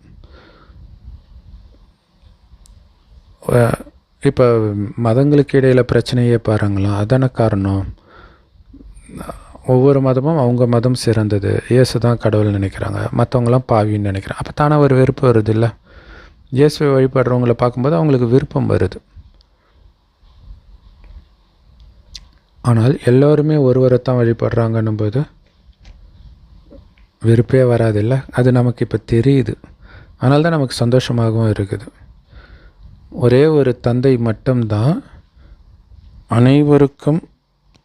இப்போ மதங்களுக்கு இடையில் பிரச்சனையே பாருங்களா, அதான காரணம். ஒவ்வொரு மதமும் அவங்க மதம் சிறந்தது, இயேசு தான் கடவுள் நினைக்கிறாங்க, மற்றவங்களாம் பாவின்னு நினைக்கிறாங்க. அப்போ தானே ஒரு வெறுப்பு வருது இல்லை? இயேசுவை வழிபடுறவங்கள பார்க்கும்போது அவங்களுக்கு விருப்பம் வருது. ஆனால் எல்லோருமே ஒருவரை தான் வழிபடுறாங்கன்னும் போது வெறுப்பே வராதில்லை. அது நமக்கு இப்போ தெரியுது, அதனால தான் நமக்கு சந்தோஷமாகவும் இருக்குது. ஒரே ஒரு தந்தை மட்டும்தான் அனைவருக்கும்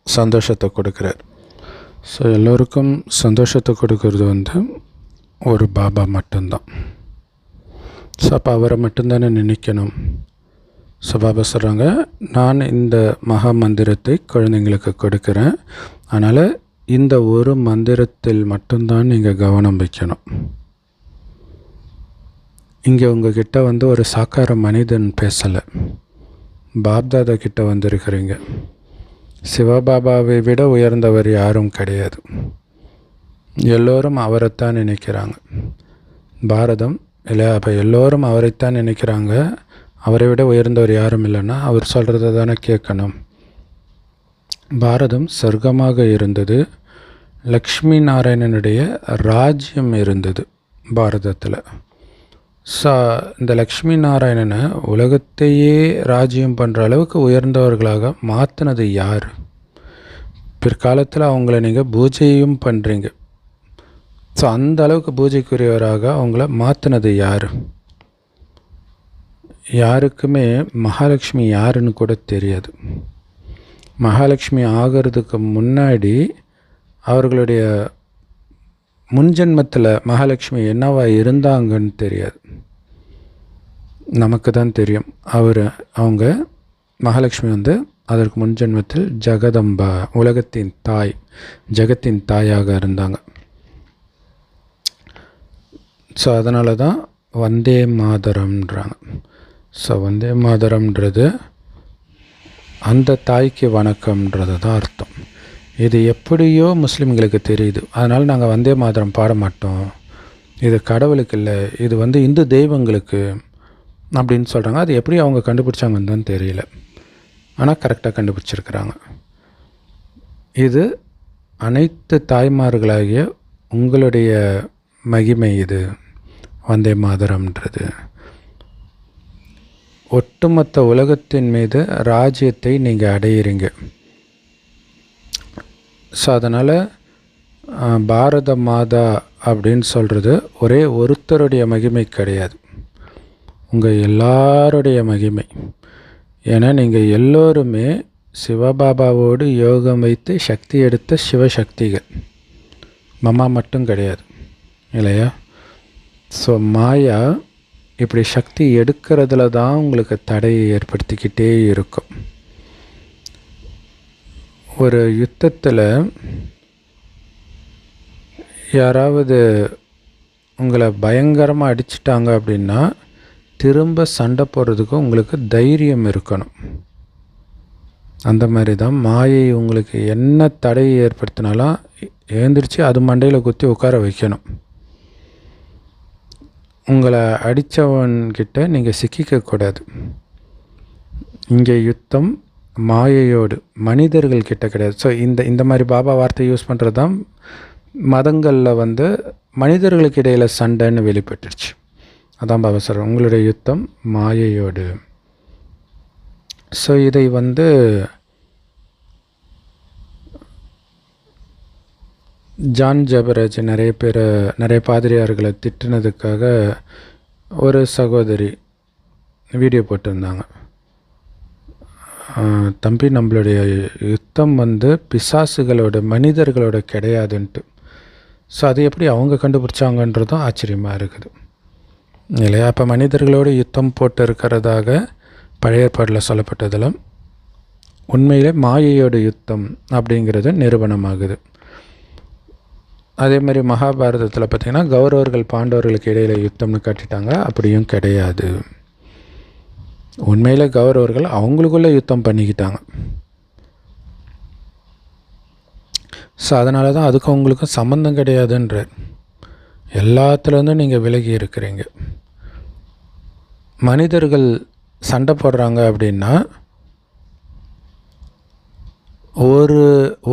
சந்தோஷத்தை கொடுக்குறார். ஸோ எல்லோருக்கும் சந்தோஷத்தை கொடுக்கறது ஒரு பாபா மட்டும்தான். ஸோ அப்போ அவரை மட்டும்தானே நினைக்கணும். ஸோ பாபா சொல்கிறாங்க, நான் இந்த மகா மந்திரத்தை குழந்தைங்களுக்கு கொடுக்குறேன், அதனால் இந்த ஒரு மந்திரத்தில் மட்டும்தான் நீங்கள் கவனம் வைக்கணும். இங்கே உங்ககிட்ட ஒரு சாக்கார மனிதன் பேசலை, பாப்தாதா கிட்ட வந்திருக்கிறீங்க. சிவபாபாவை விட உயர்ந்தவர் யாரும் கிடையாது. எல்லோரும் அவரைத்தான் நினைக்கிறாங்க. பாரதம் இல்லை, அப்போ எல்லோரும் அவரைத்தான் நினைக்கிறாங்க. அவரை விட உயர்ந்தவர் யாரும் இல்லைன்னா அவர் சொல்கிறத தானே கேட்கணும். பாரதம் சொர்க்கமாக இருந்தது, லக்ஷ்மி நாராயணனுடைய ராஜ்யம் இருந்தது பாரதத்தில். இந்த லக்ஷ்மி நாராயணனை உலகத்தையே ராஜ்யம் பண்ணுற அளவுக்கு உயர்ந்தவர்களாக மாற்றினது யார்? பிற்காலத்தில் அவங்கள நீங்கள் பூஜையும் பண்ணுறீங்க. அந்த அளவுக்கு பூஜைக்குரியவராக அவங்கள மாற்றினது யார்? யாருக்குமே மகாலட்சுமி யாருன்னு கூட தெரியாது. மகாலட்சுமி ஆகிறதுக்கு முன்னாடி அவர்களுடைய முன்ஜென்மத்தில் மகாலட்சுமி என்னவா இருந்தாங்கன்னு தெரியாது. நமக்கு தான் தெரியும். அவங்க மகாலட்சுமி அதற்கு முன்ஜென்மத்தில் ஜெகதம்பா, உலகத்தின் தாய், ஜெகத்தின் தாயாக இருந்தாங்க. அதனால தான் வந்தே மாதரம்ன்றாங்க. வந்தே மாதரம்ன்றது அந்த தாய்க்கு வணக்கம்ன்றது தான் அர்த்தம். இது எப்படியோ முஸ்லீம்களுக்கு தெரியுது. அதனால் நாங்கள் வந்தே மாதரம் பாட மாட்டோம், இது கடவுளுக்கு இல்லை, இது இந்து தெய்வங்களுக்கு அப்படின்னு சொல்கிறாங்க. அது எப்படி அவங்க கண்டுபிடிச்சாங்கன்னு தான் தெரியல. ஆனால் கரெக்டாக கண்டுபிடிச்சிருக்கிறாங்க. இது அனைத்து தாய்மார்களாகிய உங்களுடைய மகிமை. இது வந்தே மாதரம்ன்றது ஒட்டுமொத்த உலகத்தின் மீது ராஜ்யத்தை நீங்கள் அடையிறீங்க. அதனால் பாரத மாதா அப்படின்னு சொல்கிறது ஒரே ஒருத்தருடைய மகிமை கிடையாது, உங்கள் எல்லாருடைய மகிமை. ஏன்னா நீங்கள் எல்லோருமே சிவபாபாவோடு யோகம் வைத்து சக்தி எடுத்த சிவசக்திகள். மமா மட்டும் கிடையாது இல்லையா? மாயா இப்படி சக்தி எடுக்கிறதுல தான் உங்களுக்கு தடையை ஏற்படுத்திக்கிட்டே இருக்கும். ஒரு யுத்தத்தில் யாராவது உங்களை பயங்கரமாக அடிச்சிட்டாங்க அப்படின்னா திரும்ப சண்டை போடுறதுக்கு உங்களுக்கு தைரியம் இருக்கணும். அந்த மாதிரி தான் மாயை உங்களுக்கு என்ன தடையை ஏற்படுத்தினாலும் எழுந்திரிச்சு அது மண்டையில் குத்தி உட்கார வைக்கணும். உங்களை அடித்தவன்கிட்ட நீங்கள் சிக்கிக்கக்கூடாது. இங்கே யுத்தம் மாயையோடு, மனிதர்கள் கிட்ட கிடையாது. இந்த மாதிரி பாபா வார்த்தை யூஸ் பண்ணுறது தான் மதங்களில் மனிதர்களுக்கு இடையில் சண்டைன்னு வெளிப்பட்டுருச்சு. அதான் பாபா சார் உங்களுடைய யுத்தம் மாயையோடு. இதை ஜான் ஜபராஜ் நிறைய பாதிரியார்களை திட்டினதுக்காக ஒரு சகோதரி வீடியோ போட்டிருந்தாங்க. தம்பி, நம்மளுடைய யுத்தம் பிசாசுகளோட மனிதர்களோட கிடையாதுன்ட்டு. அது எப்படி அவங்க கண்டுபிடிச்சாங்கன்றதும் ஆச்சரியமாக இருக்குது இல்லையா? அப்போ மனிதர்களோடு யுத்தம் போட்டு இருக்கிறதாக பழைய ஏற்பாட்டில் சொல்லப்பட்டதெல்லாம் உண்மையிலே மாயையோட யுத்தம் அப்படிங்கிறது நிரூபணமாகுது. அதே மாதிரி மகாபாரதத்தில் பார்த்திங்கன்னா கௌரவர்கள் பாண்டவர்களுக்கு இடையில் யுத்தம்னு காட்டிட்டாங்க. அப்படியும் கிடையாது. உண்மையில் கௌரவர்கள் அவங்களுக்குள்ளே யுத்தம் பண்ணிக்கிட்டாங்க. அதனால தான் அதுக்கும் அவங்களுக்கும் சம்மந்தம் கிடையாதுன்ற எல்லாத்துலேருந்தும் நீங்கள் விலகி இருக்கிறீங்க. மனிதர்கள் சண்டை போடுறாங்க அப்படின்னா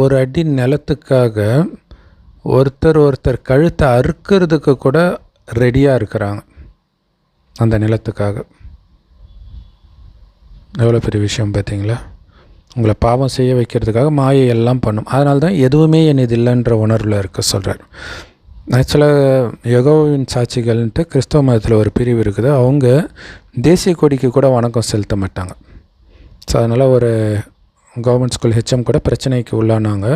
ஒரு அடி நிலத்துக்காக ஒருத்தர் கழுத்தை அறுக்கிறதுக்கு கூட ரெடியாக இருக்கிறாங்க. அந்த நிலத்துக்காக எவ்வளோ பெரிய விஷயம் பார்த்தீங்களா? உங்களை பாவம் செய்ய வைக்கிறதுக்காக மாயை எல்லாம் பண்ணும். அதனால தான் எதுவுமே என் இது இல்லைன்ற உணர்வில் இருக்க சொல்கிறார். ஆக்சுவலாக யெகோவாவின் சாட்சிகள்ன்ட்டு கிறிஸ்தவ மதத்தில் ஒரு பிரிவு இருக்குது. அவங்க தேசிய கொடிக்கு கூட வணக்கம் செலுத்த மாட்டாங்க. அதனால் ஒரு கவர்மெண்ட் ஸ்கூல் ஹெச்எம் கூட பிரச்சனைக்கு உள்ளானாங்க.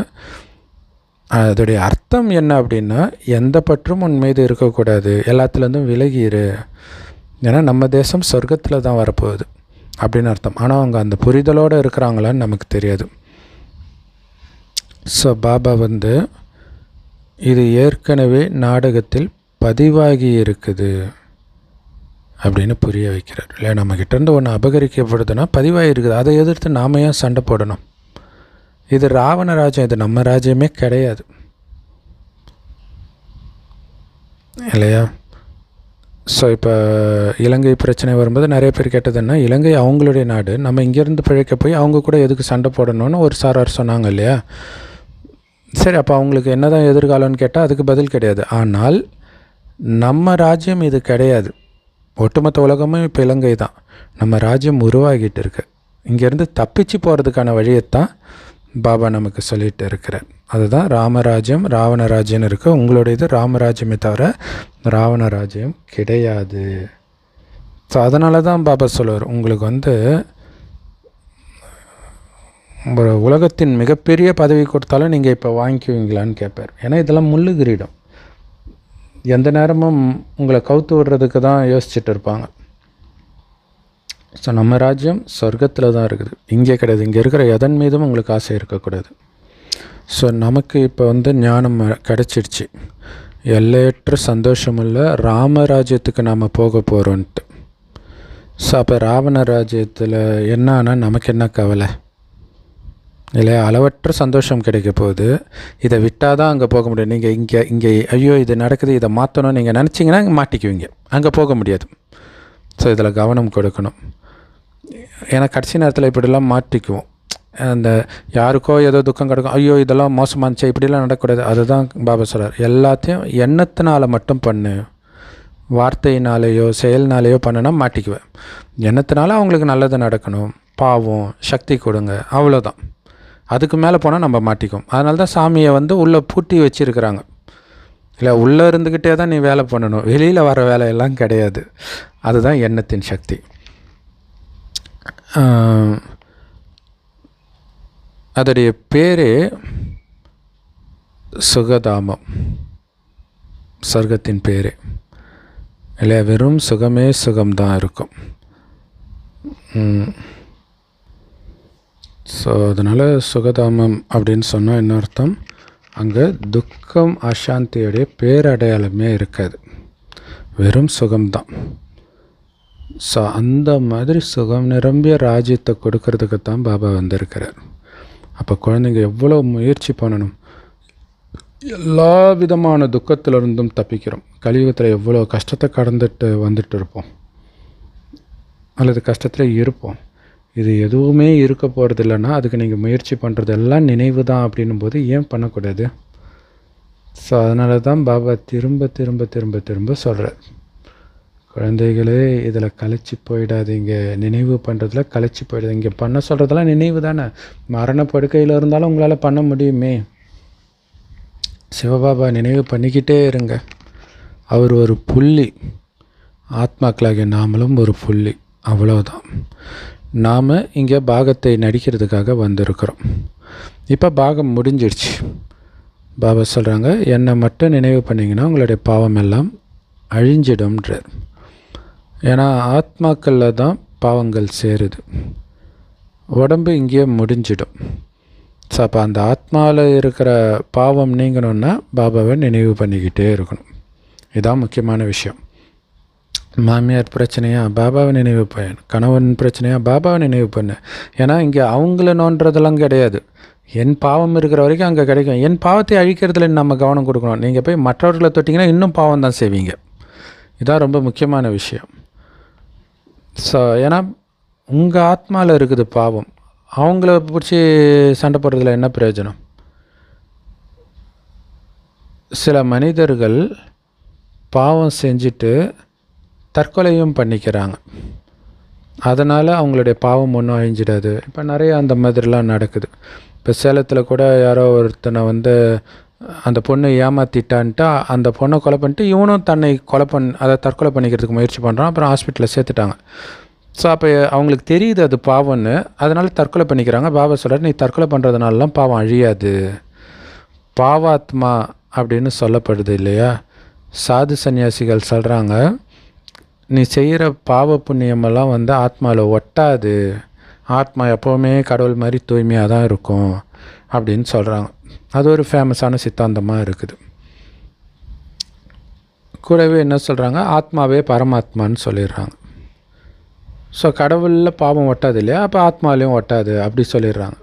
அதோடைய அர்த்தம் என்ன அப்படின்னா, எந்த பற்றும் உன் மீது இருக்கக்கூடாது, எல்லாத்துலேருந்தும் விலகிரு, ஏன்னா நம்ம தேசம் சொர்க்கத்தில் தான் வரப்போகுது அப்படின்னு அர்த்தம். ஆனால் அவங்க அந்த புரிதலோடு இருக்கிறாங்களான்னு நமக்கு தெரியாது. பாபா இது ஏற்கனவே நாடகத்தில் பதிவாகி இருக்குது அப்படின்னு புரிய வைக்கிறார் இல்லையா? நம்மக்கிட்டேருந்து ஒன்று அபகரிக்கப்படுதுன்னா பதிவாகி இருக்குது, அதை எதிர்த்து நாம் ஏன் சண்டை போடணும்? இது ராவண ராஜ்யம், இது நம்ம ராஜ்யமே கிடையாது இல்லையா? இப்போ இலங்கை பிரச்சனை வரும்போது நிறைய பேர் கேட்டதுன்னா, இலங்கை அவங்களுடைய நாடு, நம்ம இங்கேருந்து பிழைக்க போய் அவங்க கூட எதுக்கு சண்டை போடணும்னு ஒரு சாரார் சொன்னாங்க இல்லையா? சரி, அப்போ அவங்களுக்கு என்ன தான் எதிர்காலம்னு கேட்டால் அதுக்கு பதில் கிடையாது. ஆனால் நம்ம ராஜ்யம் இது கிடையாது. ஒட்டுமொத்த உலகமும் இப்போ இலங்கை தான். நம்ம ராஜ்யம் உருவாகிட்டு இருக்கு. இங்கேருந்து தப்பிச்சு போகிறதுக்கான வழியைத்தான் பாபா நமக்கு சொல்லிகிட்டு இருக்கிறார். அதுதான் ராமராஜ்யம், ராவணராஜ்யம் இருக்குது. உங்களுடையது ராமராஜ்யமே தவிர ராவணராஜ்யம் கிடையாது. ஸோ அதனால தான் பாபா சொல்லுவார், உங்களுக்கு உலகத்தின் மிகப்பெரிய பதவி கொடுத்தாலும் நீங்கள் இப்போ வாங்கிக்குவீங்களான்னு கேட்பார். ஏன்னா இதெல்லாம் முள்ளு கிரீடம். எந்த நேரமும் உங்களை கவுத்து விடுறதுக்கு தான் யோசிச்சுட்டு இருப்பாங்க. ஸோ நம்ம ராஜ்யம் சொர்க்கத்தில் தான் இருக்குது, இங்கே கிடையாது. இங்கே இருக்கிற எதன் மீதும் உங்களுக்கு ஆசை இருக்கக்கூடாது. ஸோ நமக்கு இப்போ ஞானம் கிடச்சிடுச்சு. எல்லையற்ற சந்தோஷமுள்ள ராமராஜ்யத்துக்கு நாம் போக போகிறோன்ட்டு. ஸோ அப்போ ராவண ராஜ்யத்தில் என்ன ஆனால் நமக்கு என்ன கவலை இல்லை? அளவற்ற சந்தோஷம் கிடைக்க போகுது. இதை விட்டால் தான் அங்கே போக முடியும். நீங்கள் இங்கே ஐயோ இது நடக்குது, இதை மாற்றணும்னு நீங்கள் நினச்சிங்கன்னா மாட்டிக்குவீங்க, அங்கே போக முடியாது. ஸோ இதில் கவனம் கொடுக்கணும். ஏன்னா கடைசி நேரத்தில் இப்படிலாம் மாட்டிக்குவோம். அந்த யாருக்கோ ஏதோ துக்கம் கிடக்கும், ஐயோ இதெல்லாம் மோசமானுச்சு, இப்படிலாம் நடக்கக்கூடாது. அதுதான் பாபா சொல்கிறார், எல்லாத்தையும் எண்ணத்தினால் மட்டும் பண்ணு. வார்த்தையினாலேயோ செயல்னாலேயோ பண்ணுனா மாட்டிக்குவேன். எண்ணத்தினால அவங்களுக்கு நல்லது நடக்கணும், பாவம் சக்தி கொடுங்க, அவ்வளோதான். அதுக்கு மேலே போனால் நம்ம மாட்டிக்கும். அதனால தான் சாமியை உள்ளே பூட்டி வச்சுருக்கிறாங்க. இல்லை, உள்ளே இருந்துக்கிட்டே தான் நீ வேலை பண்ணணும், வெளியில் வர வேலையெல்லாம் கிடையாது. அதுதான் எண்ணத்தின் சக்தி. அதோடைய பேர் சுகதாமம், சொர்க்கத்தின் பேர். இல்லை, வெறும் சுகமே சுகம்தான் இருக்கும். ஸோ அதனால் சுகதாமம் அப்படின்னு சொன்னால் என்ன அர்த்தம்? அங்கே துக்கம் அசாந்தியோடைய பேரடையாளமே இருக்காது, வெறும் சுகம்தான். ஸோ அந்த மாதிரி சுகம் நிரம்பிய ராஜ்யத்தை கொடுக்கறதுக்கு தான் பாபா வந்திருக்கிறார். அப்போ குழந்தைங்க எவ்வளோ முயற்சி பண்ணணும். எல்லா விதமான துக்கத்திலிருந்தும் தப்பிக்கிறோம். கலியுகத்தில் எவ்வளோ கஷ்டத்தை கடந்துட்டு வந்துட்டு இருப்போம், அல்லது கஷ்டத்தில் இருப்போம். இது எதுவுமே இருக்க போகிறது இல்லைன்னா அதுக்கு நீங்கள் முயற்சி பண்ணுறதெல்லாம் நினைவு தான் அப்படின்னும் போது ஏன் பண்ணக்கூடாது? ஸோ அதனால தான் பாபா திரும்ப திரும்ப திரும்ப திரும்ப சொல்கிறார், குழந்தைகளே இதில் கலைச்சி போயிடாதீங்க, நினைவு பண்ணுறதுல கலைச்சி போயிடாது. இங்கே பண்ண சொல்கிறதெல்லாம் நினைவு தானே. மரணப்படுக்கையில் இருந்தாலும் உங்களால் பண்ண முடியுமே. சிவபாபா நினைவு பண்ணிக்கிட்டே இருங்க. அவர் ஒரு புள்ளி, ஆத்மாக்களாகிய நாமளும் ஒரு புள்ளி, அவ்வளோதான். நாம் இங்கே பாகத்தை நடிக்கிறதுக்காக வந்திருக்கிறோம். இப்போ பாகம் முடிஞ்சிடுச்சு. பாபா சொல்கிறாங்க, என்னை மட்டும் நினைவு பண்ணிங்கன்னா உங்களுடைய பாவம் எல்லாம் அழிஞ்சிடும்ன்றார். ஏன்னா ஆத்மாக்களில் தான் பாவங்கள் சேருது, உடம்பு இங்கேயே முடிஞ்சிடும். ஸோ அப்போ அந்த ஆத்மாவில் இருக்கிற பாவம் நீங்கணுன்னா பாபாவை நினைவு பண்ணிக்கிட்டே இருக்கணும். இதுதான் முக்கியமான விஷயம். மாமியார் பிரச்சனையா, பாபாவை நினைவு பண்ணு. கணவன் பிரச்சனையா, பாபாவை நினைவு பண்ணு. ஏன்னா இங்கே அவங்கள நோன்றதெல்லாம் கிடையாது. என் பாவம் இருக்கிற வரைக்கும் அங்கே கிடைக்கும். என் பாவத்தை அழிக்கிறதுல நம்ம கவனம் கொடுக்கணும். நீங்கள் போய் மற்றவர்களை தொட்டிங்கன்னா இன்னும் பாவம் தான் செய்வீங்க. இதுதான் ரொம்ப முக்கியமான விஷயம். ஸோ ஏன்னா உங்கள் ஆத்மாவில் இருக்குது பாவம், அவங்கள பிடிச்சி சண்டை போடுறதுல என்ன பிரயோஜனம்? சில மனிதர்கள் பாவம் செஞ்சுட்டு தற்கொலையும் பண்ணிக்கிறாங்க. அதனால் அவங்களுடைய பாவம் ஒன்றும் அழிஞ்சிடாது. இப்போ நிறைய அந்த மாதிரிலாம் நடக்குது. இப்போ சேலத்தில் கூட யாரோ ஒருத்தனை அந்த பொண்ணு ஏமாற்றிட்டான்ட்டு அந்த பொண்ணை கொலை பண்ணிட்டு இவனும் தன்னை அதை தற்கொலை பண்ணிக்கிறதுக்கு முயற்சி பண்ணுறான். அப்புறம் ஹாஸ்பிட்டலில் சேர்த்துட்டாங்க. ஸோ அப்போ அவங்களுக்கு தெரியுது அது பாவம்னு, அதனால் தற்கொலை பண்ணிக்கிறாங்க. பாபா சொல்கிறார், நீ தற்கொலை பண்ணுறதுனாலலாம் பாவம் அழியாது, பாவாத்மா அப்படின்னு சொல்லப்படுது இல்லையா? சாது சன்னியாசிகள் சொல்கிறாங்க, நீ செய்கிற பாவ புண்ணியமெல்லாம் ஆத்மாவில் ஒட்டாது, ஆத்மா எப்போவுமே கடவுள் மாதிரி தூய்மையாக தான் இருக்கும் அப்படின்னு சொல்கிறாங்க. அது ஒரு ஃபேமஸான சித்தாந்தமாக இருக்குது. கூடவே என்ன சொல்கிறாங்க, ஆத்மாவே பரமாத்மான்னு சொல்லிடுறாங்க. ஸோ கடவுளில் பாவம் ஒட்டாது இல்லையா, அப்போ ஆத்மாவிலையும் ஒட்டாது அப்படி சொல்லிடுறாங்க.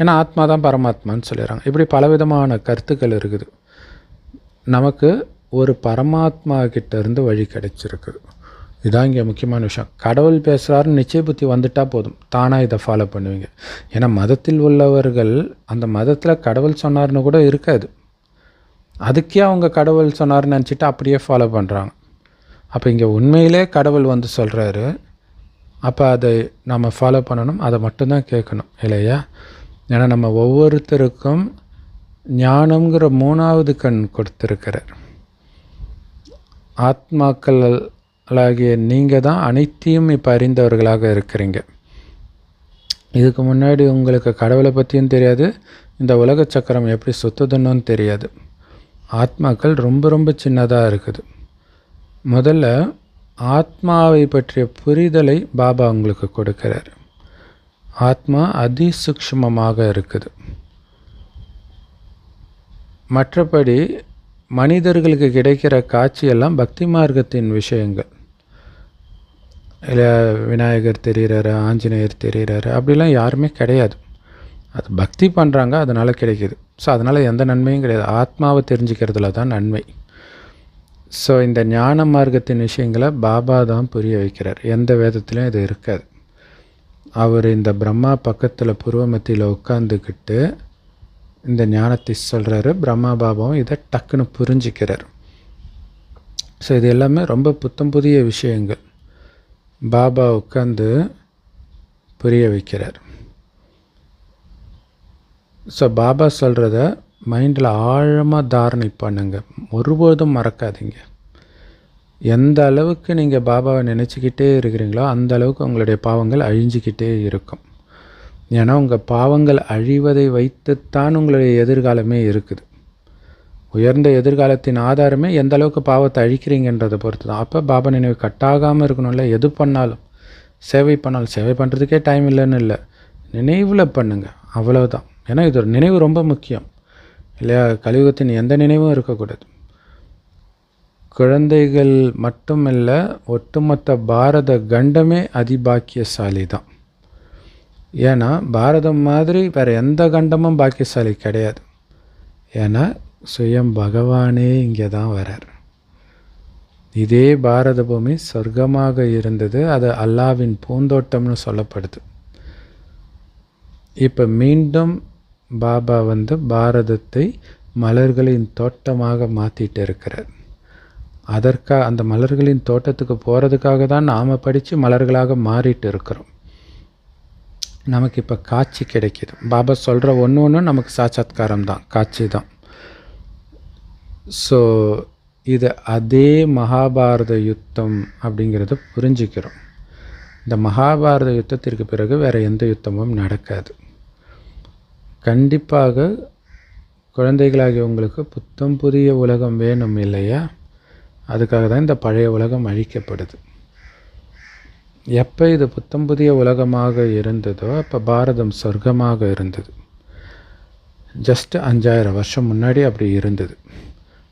ஏன்னா ஆத்மா தான் பரமாத்மான்னு சொல்லிடுறாங்க. இப்படி பலவிதமான கருத்துக்கள் இருக்குது. நமக்கு ஒரு பரமாத்மா கிட்டேருந்து வழி கிடைச்சிருக்குது. இதான் இங்கே முக்கியமான விஷயம். கடவுள் பேசுகிறாருன்னு நிச்சய புத்தி வந்துட்டால் போதும், தானாக இதை ஃபாலோ பண்ணுவீங்க. ஏன்னா மதத்தில் உள்ளவர்கள் அந்த மதத்தில் கடவுள் சொன்னார்னு கூட இருக்காது, அதுக்கே அவங்க கடவுள் சொன்னார்னு நினச்சிட்டு அப்படியே ஃபாலோ பண்ணுறாங்க. அப்போ இங்கே உண்மையிலே கடவுள் வந்து சொல்கிறாரு, அப்போ அதை நம்ம ஃபாலோ பண்ணணும், அதை மட்டும்தான் கேட்கணும் இல்லையா? ஏன்னா நம்ம ஒவ்வொருத்தருக்கும் ஞானம்ங்கிற 3வது கண் கொடுத்துருக்கிறார். ஆத்மாக்களாகிய நீங்கள் தான் அனைத்தையும் இப்போ அறிந்தவர்களாக இருக்கிறீங்க. இதுக்கு முன்னாடி உங்களுக்கு கடவுளை பற்றியும் தெரியாது, இந்த உலக சக்கரம் எப்படி சுற்றுதுன்னு தெரியாது. ஆத்மாக்கள் ரொம்ப ரொம்ப சின்னதாக இருக்குது. முதல்ல ஆத்மாவை பற்றிய புரிதலை பாபா உங்களுக்கு கொடுக்கிறார். ஆத்மா அதிசூக்ஷ்மமாக இருக்குது. மற்றபடி மனிதர்களுக்கு கிடைக்கிற காட்சியெல்லாம் பக்தி மார்க்கத்தின் விஷயங்கள். இல்லை விநாயகர் தெரிகிறாரு, ஆஞ்சநேயர் தெரிகிறாரு, அப்படிலாம் யாருமே கிடையாது. அது பக்தி பண்ணுறாங்க, அதனால் கிடைக்கிது. ஸோ அதனால் எந்த நன்மையும் கிடையாது. ஆத்மாவை தெரிஞ்சுக்கிறதுல தான் நன்மை. ஸோ இந்த ஞான மார்க்கத்தின் விஷயங்களை பாபா தான் புரிய வைக்கிறார். எந்த வேதத்துலையும் இது இருக்காது. அவர் இந்த பிரம்மா பக்கத்தில் புருவமத்தியில் உட்காந்துக்கிட்டு இந்த ஞானத்தை சொல்கிறாரு. பிரம்மா பாபாவும் இதை டக்குன்னு புரிஞ்சிக்கிறார். ஸோ இது எல்லாமே ரொம்ப புத்தம் புதிய விஷயங்கள் பாபா உட்காந்து புரிய வைக்கிறார். ஸோ பாபா சொல்கிறத மைண்டில் ஆழமாக தாரணை பண்ணுங்க, ஒருபோதும் மறக்காதீங்க. எந்த அளவுக்கு நீங்கள் பாபாவை நினச்சிக்கிட்டே இருக்கிறீங்களோ அந்த அளவுக்கு உங்களுடைய பாவங்கள் அழிஞ்சிக்கிட்டே இருக்கும். ஏன்னா உங்கள் பாவங்கள் அழிவதை வைத்துத்தான் உங்களுடைய எதிர்காலமே இருக்குது. உயர்ந்த எதிர்காலத்தின் ஆதாரமே எந்த அளவுக்கு பாவத்தை அழிக்கிறீங்கன்றதை பொறுத்து தான். அப்போ பாபா நினைவு கட்டாகாமல் இருக்கணும்ல. எது பண்ணாலும் சேவை பண்ணாலும், சேவை பண்ணுறதுக்கே டைம் இல்லைன்னு இல்லை, நினைவில் பண்ணுங்கள், அவ்வளவுதான். ஏன்னா இது ஒரு நினைவு ரொம்ப முக்கியம் இல்லையா? கலியுகத்தின் எந்த நினைவும் இருக்கக்கூடாது. குழந்தைகள் மட்டுமில்லை, ஒட்டுமொத்த பாரத கண்டமே அதிபாக்கியசாலி தான். ஏன்னா பாரதம் மாதிரி வேறு எந்த கண்டமும் பாக்கியசாலி கிடையாது. ஏன்னா சுயம் பகவானே இங்கே தான் வரார். இதே பாரத பூமி சொர்க்கமாக இருந்தது, அது அல்லாவின் பூந்தோட்டம்னு சொல்லப்படுது. இப்போ மீண்டும் பாபா வந்து பாரதத்தை மலர்களின் தோட்டமாக மாற்றிட்டு இருக்கிறார். அந்த மலர்களின் தோட்டத்துக்கு போகிறதுக்காக தான் நாம் படித்து மலர்களாக மாறிட்டு இருக்கிறோம். நமக்கு இப்போ காட்சி கிடைக்கிது. பாபா சொல்கிற ஒன்று நமக்கு சாட்சாத்காரம் தான், காட்சி தான். ஸோ இது அதே மகாபாரத யுத்தம் அப்படிங்கிறத புரிஞ்சுக்கிறோம். இந்த மகாபாரத யுத்தத்திற்கு பிறகு வேறு எந்த யுத்தமும் நடக்காது. கண்டிப்பாக குழந்தைகளாகிய உங்களுக்கு புத்தம் புதிய உலகம் வேணும் இல்லையா? அதுக்காக தான் இந்த பழைய உலகம் அழிக்கப்படுது. எப்போ இது புத்தம் புதிய உலகமாக இருந்ததோ அப்போ பாரதம் சொர்க்கமாக இருந்தது. ஜஸ்ட் 5000 வருஷம் முன்னாடி அப்படி இருந்தது.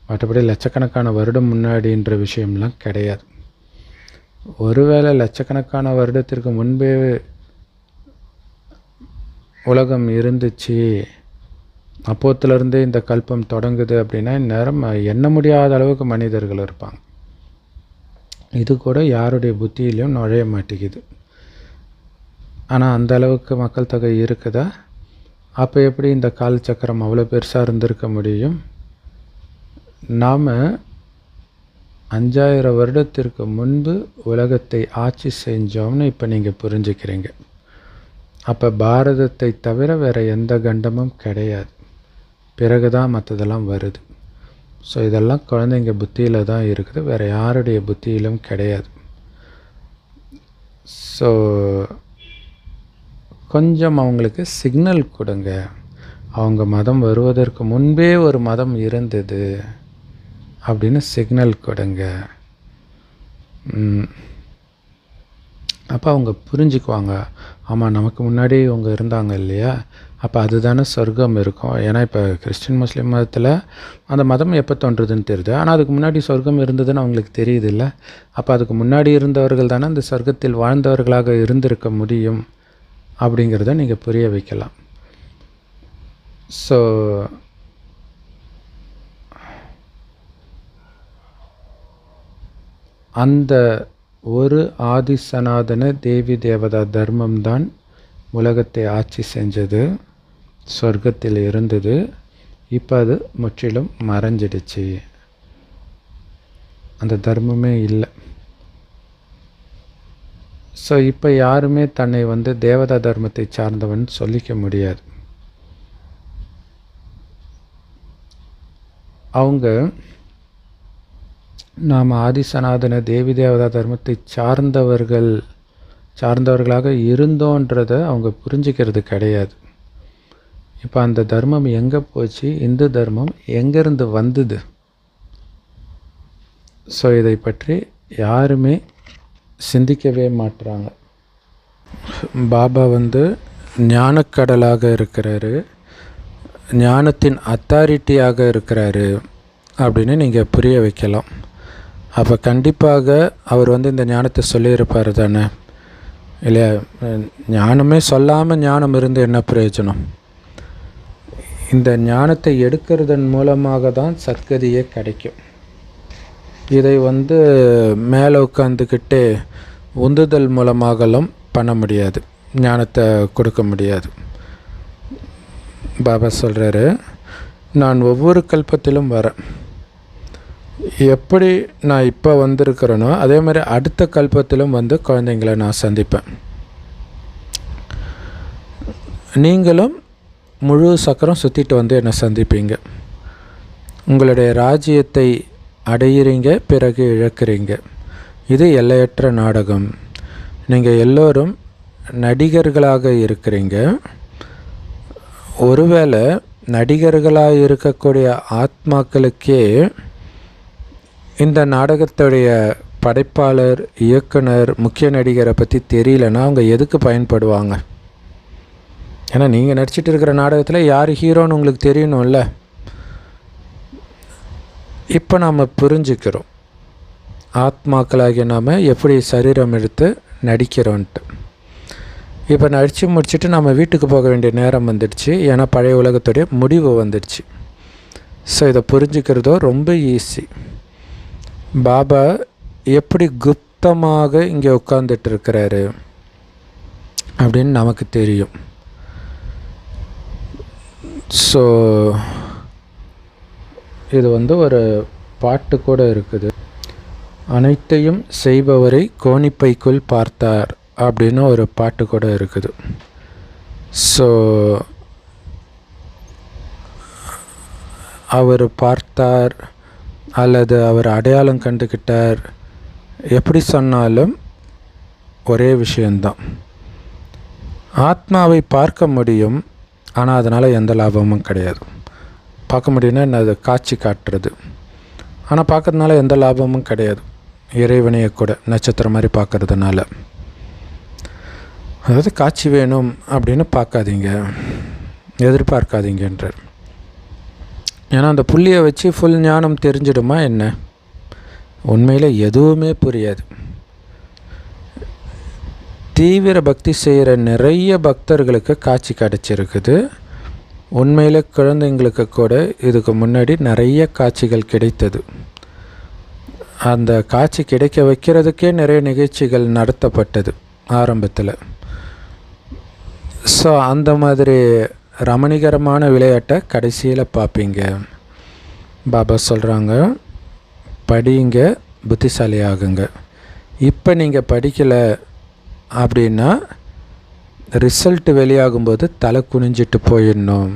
மற்றபடி லட்சக்கணக்கான வருடம் முன்னாடின்ற விஷயம்லாம் கிடையாது. ஒருவேளை லட்சக்கணக்கான வருடத்திற்கு முன்பே உலகம் இருந்துச்சு, அப்போத்துலேருந்தே இந்த கல்பம் தொடங்குது அப்படின்னா இந்நேரம் எண்ண முடியாத அளவுக்கு மனிதர்கள் இருப்பாங்க. இது கூட யாருடைய புத்தியிலையும் நுழைய மாட்டேங்குது. ஆனால் அந்த அளவுக்கு மக்கள் தொகை இருக்குதா? அப்போ எப்படி இந்த கால் சக்கரம் அவ்வளோ பெருசாக இருந்திருக்க முடியும்? நாம் 5000 வருடத்திற்கு முன்பு உலகத்தை ஆட்சி செஞ்சோம்னு இப்போ நீங்கள் புரிஞ்சுக்கிறீங்க. அப்போ பாரதத்தை தவிர வேறு எந்த கண்டமும் கிடையாது. பிறகு தான் மற்றதெல்லாம் வருது. ஸோ இதெல்லாம் குழந்தைங்க புத்தியில் தான் இருக்குது, வேறு யாருடைய புத்தியிலும் கிடையாது. ஸோ கொஞ்சம் அவங்களுக்கு சிக்னல் கொடுங்க. அவங்க மதம் வருவதற்கு முன்பே ஒரு மதம் இருந்தது அப்படின்னு சிக்னல் கொடுங்க. அப்போ அவங்க புரிஞ்சுக்குவாங்க, ஆமாம் நமக்கு முன்னாடி அவங்க இருந்தாங்க இல்லையா, அப்போ அதுதானே சொர்க்கம் இருக்கும். ஏன்னா இப்போ கிறிஸ்டின் முஸ்லீம் மதத்தில் அந்த மதம் எப்போ தோன்றுதுன்னு தெரியுது, ஆனால் அதுக்கு முன்னாடி சொர்க்கம் இருந்ததுன்னு அவங்களுக்கு தெரியுது இல்லை. அப்போ அதுக்கு முன்னாடி இருந்தவர்கள் தானே அந்த சொர்க்கத்தில் வாழ்ந்தவர்களாக இருந்திருக்க முடியும் அப்படிங்கிறத நீங்கள் புரிய வைக்கலாம். ஸோ அந்த ஒரு ஆதி சனாதன தேவி தேவதா தர்மம்தான் உலகத்தை ஆட்சி செஞ்சது, சொர்க்கத்தில் இருந்தது. இப்போ அது முற்றிலும் மறைஞ்சிடுச்சு, அந்த தர்மமே இல்லை. ஸோ இப்போ யாருமே தன்னை தேவதா தர்மத்தை சார்ந்தவன் சொல்லிக்க முடியாது. அவங்க நாம் ஆதி சனாதன தேவி தேவதா தர்மத்தை சார்ந்தவர்களாக இருந்தோன்றதை அவங்க புரிஞ்சிக்கிறது கிடையாது. இப்போ அந்த தர்மம் எங்கே போச்சு, இந்து தர்மம் எங்கேருந்து வந்தது? ஸோ இதை பற்றி யாருமே சிந்திக்கவே மாட்டுறாங்க. பாபா ஞானக்கடலாக இருக்கிறாரு, ஞானத்தின் அத்தாரிட்டியாக இருக்கிறாரு அப்படின்னு நீங்கள் புரிய வைக்கலாம். அப்போ கண்டிப்பாக அவர் இந்த ஞானத்தை சொல்லியிருப்பார் தானே, இல்லையா? ஞானமே சொல்லாமல் ஞானம் இருந்து என்ன பிரயோஜனம்? இந்த ஞானத்தை எடுக்கிறதன் மூலமாக தான் சத்கதியே கிடைக்கும். இதை மேலே உட்காந்துக்கிட்டே உந்துதல் மூலமாகலாம் பண்ண முடியாது, ஞானத்தை கொடுக்க முடியாது. பாபா சொல்கிறாரு, நான் ஒவ்வொரு கல்பத்திலும் வரேன். எப்படி நான் இப்போ வந்திருக்கிறேனோ அதே மாதிரி அடுத்த கல்பத்திலும் குழந்தைங்களை நான் சந்திப்பேன். நீங்களும் முழு சக்கரம் சுற்றிட்டு என்னை சந்திப்பீங்க. உங்களுடைய ராஜ்யத்தை அடையிறீங்க, பிறகு இழக்கிறீங்க. இது எல்லையற்ற நாடகம். நீங்கள் எல்லோரும் நடிகர்களாக இருக்கிறீங்க. ஒருவேளை நடிகர்களாக இருக்கக்கூடிய ஆத்மாக்களுக்கே இந்த நாடகத்துடைய படைப்பாளர், இயக்குனர், முக்கிய நடிகரை பற்றி தெரியலன்னா அவங்க எதுக்கு பயன்படுவாங்க? ஏன்னா நீங்கள் நடிச்சிட்டு இருக்கிற நாடகத்தில் யார் ஹீரோன்னு உங்களுக்கு தெரியணும்ல. இப்போ நாம் புரிஞ்சுக்கிறோம் ஆத்மாக்களாகிய நாம் எப்படி சரீரம் எடுத்து நடிக்கிறோன்ட்டு. இப்போ நடித்து முடிச்சுட்டு நம்ம வீட்டுக்கு போக வேண்டிய நேரம் வந்துடுச்சு, ஏன்னா பழைய உலகத்துடைய முடிவு வந்துடுச்சு. ஸோ இதை புரிஞ்சுக்கிறதோ ரொம்ப ஈஸி. பாபா எப்படி குப்தமாக இங்கே உட்கார்ந்துட்டு இருக்கிறாரு அப்படின்னு நமக்கு தெரியும். ஸோ இது ஒரு பாட்டு கூட இருக்குது. அனைத்தையும் செய்பவரை கோணிப்பைக்குள் பார்த்தார் அப்படின்னு ஒரு பாட்டு கூட இருக்குது. ஸோ அவர் பார்த்தார் அல்லது அவர் அடையாளம் கண்டுக்கிட்டார், எப்படி சொன்னாலும் ஒரே விஷயந்தான். ஆத்மாவை பார்க்க முடியும், ஆனால் அதனால் எந்த லாபமும் கிடையாது. பார்க்க முடியும்னா என்ன, அது காட்சி காட்டுறது. ஆனால் பார்க்கறதுனால எந்த லாபமும் கிடையாது. இறைவனையை கூட நட்சத்திரம் மாதிரி பார்க்கறதுனால. அதாவது காட்சி வேணும் அப்படின்னு பார்க்காதீங்க, எதிர்பார்க்காதீங்கன்றார். ஏன்னா அந்த புள்ளியை வச்சு ஃபுல் ஞானம் தெரிஞ்சிடுமா என்ன? உண்மையில் எதுவுமே புரியாது. தீவிர பக்தி செய்கிற நிறைய பக்தர்களுக்கு காட்சி கிடச்சிருக்குது. உண்மையில் குழந்தைங்களுக்கு கூட இதுக்கு முன்னாடி நிறைய காட்சிகள் கிடைத்தது. அந்த காட்சி கிடைக்க வைக்கிறதுக்கே நிறைய நிகழ்ச்சிகள் நடத்தப்பட்டது ஆரம்பத்தில். ஸோ அந்த மாதிரி ரமணிகரமான விளையாட்டை கடைசியில் பார்ப்பீங்க. பாபா சொல்கிறாங்க, படிங்க, புத்திசாலி ஆகுங்க. இப்போ நீங்கள் படிக்கலை அப்படின்னா ரிசல்ட் வெளியாகும்போது தலை குனிஞ்சிட்டு போயிடணும்,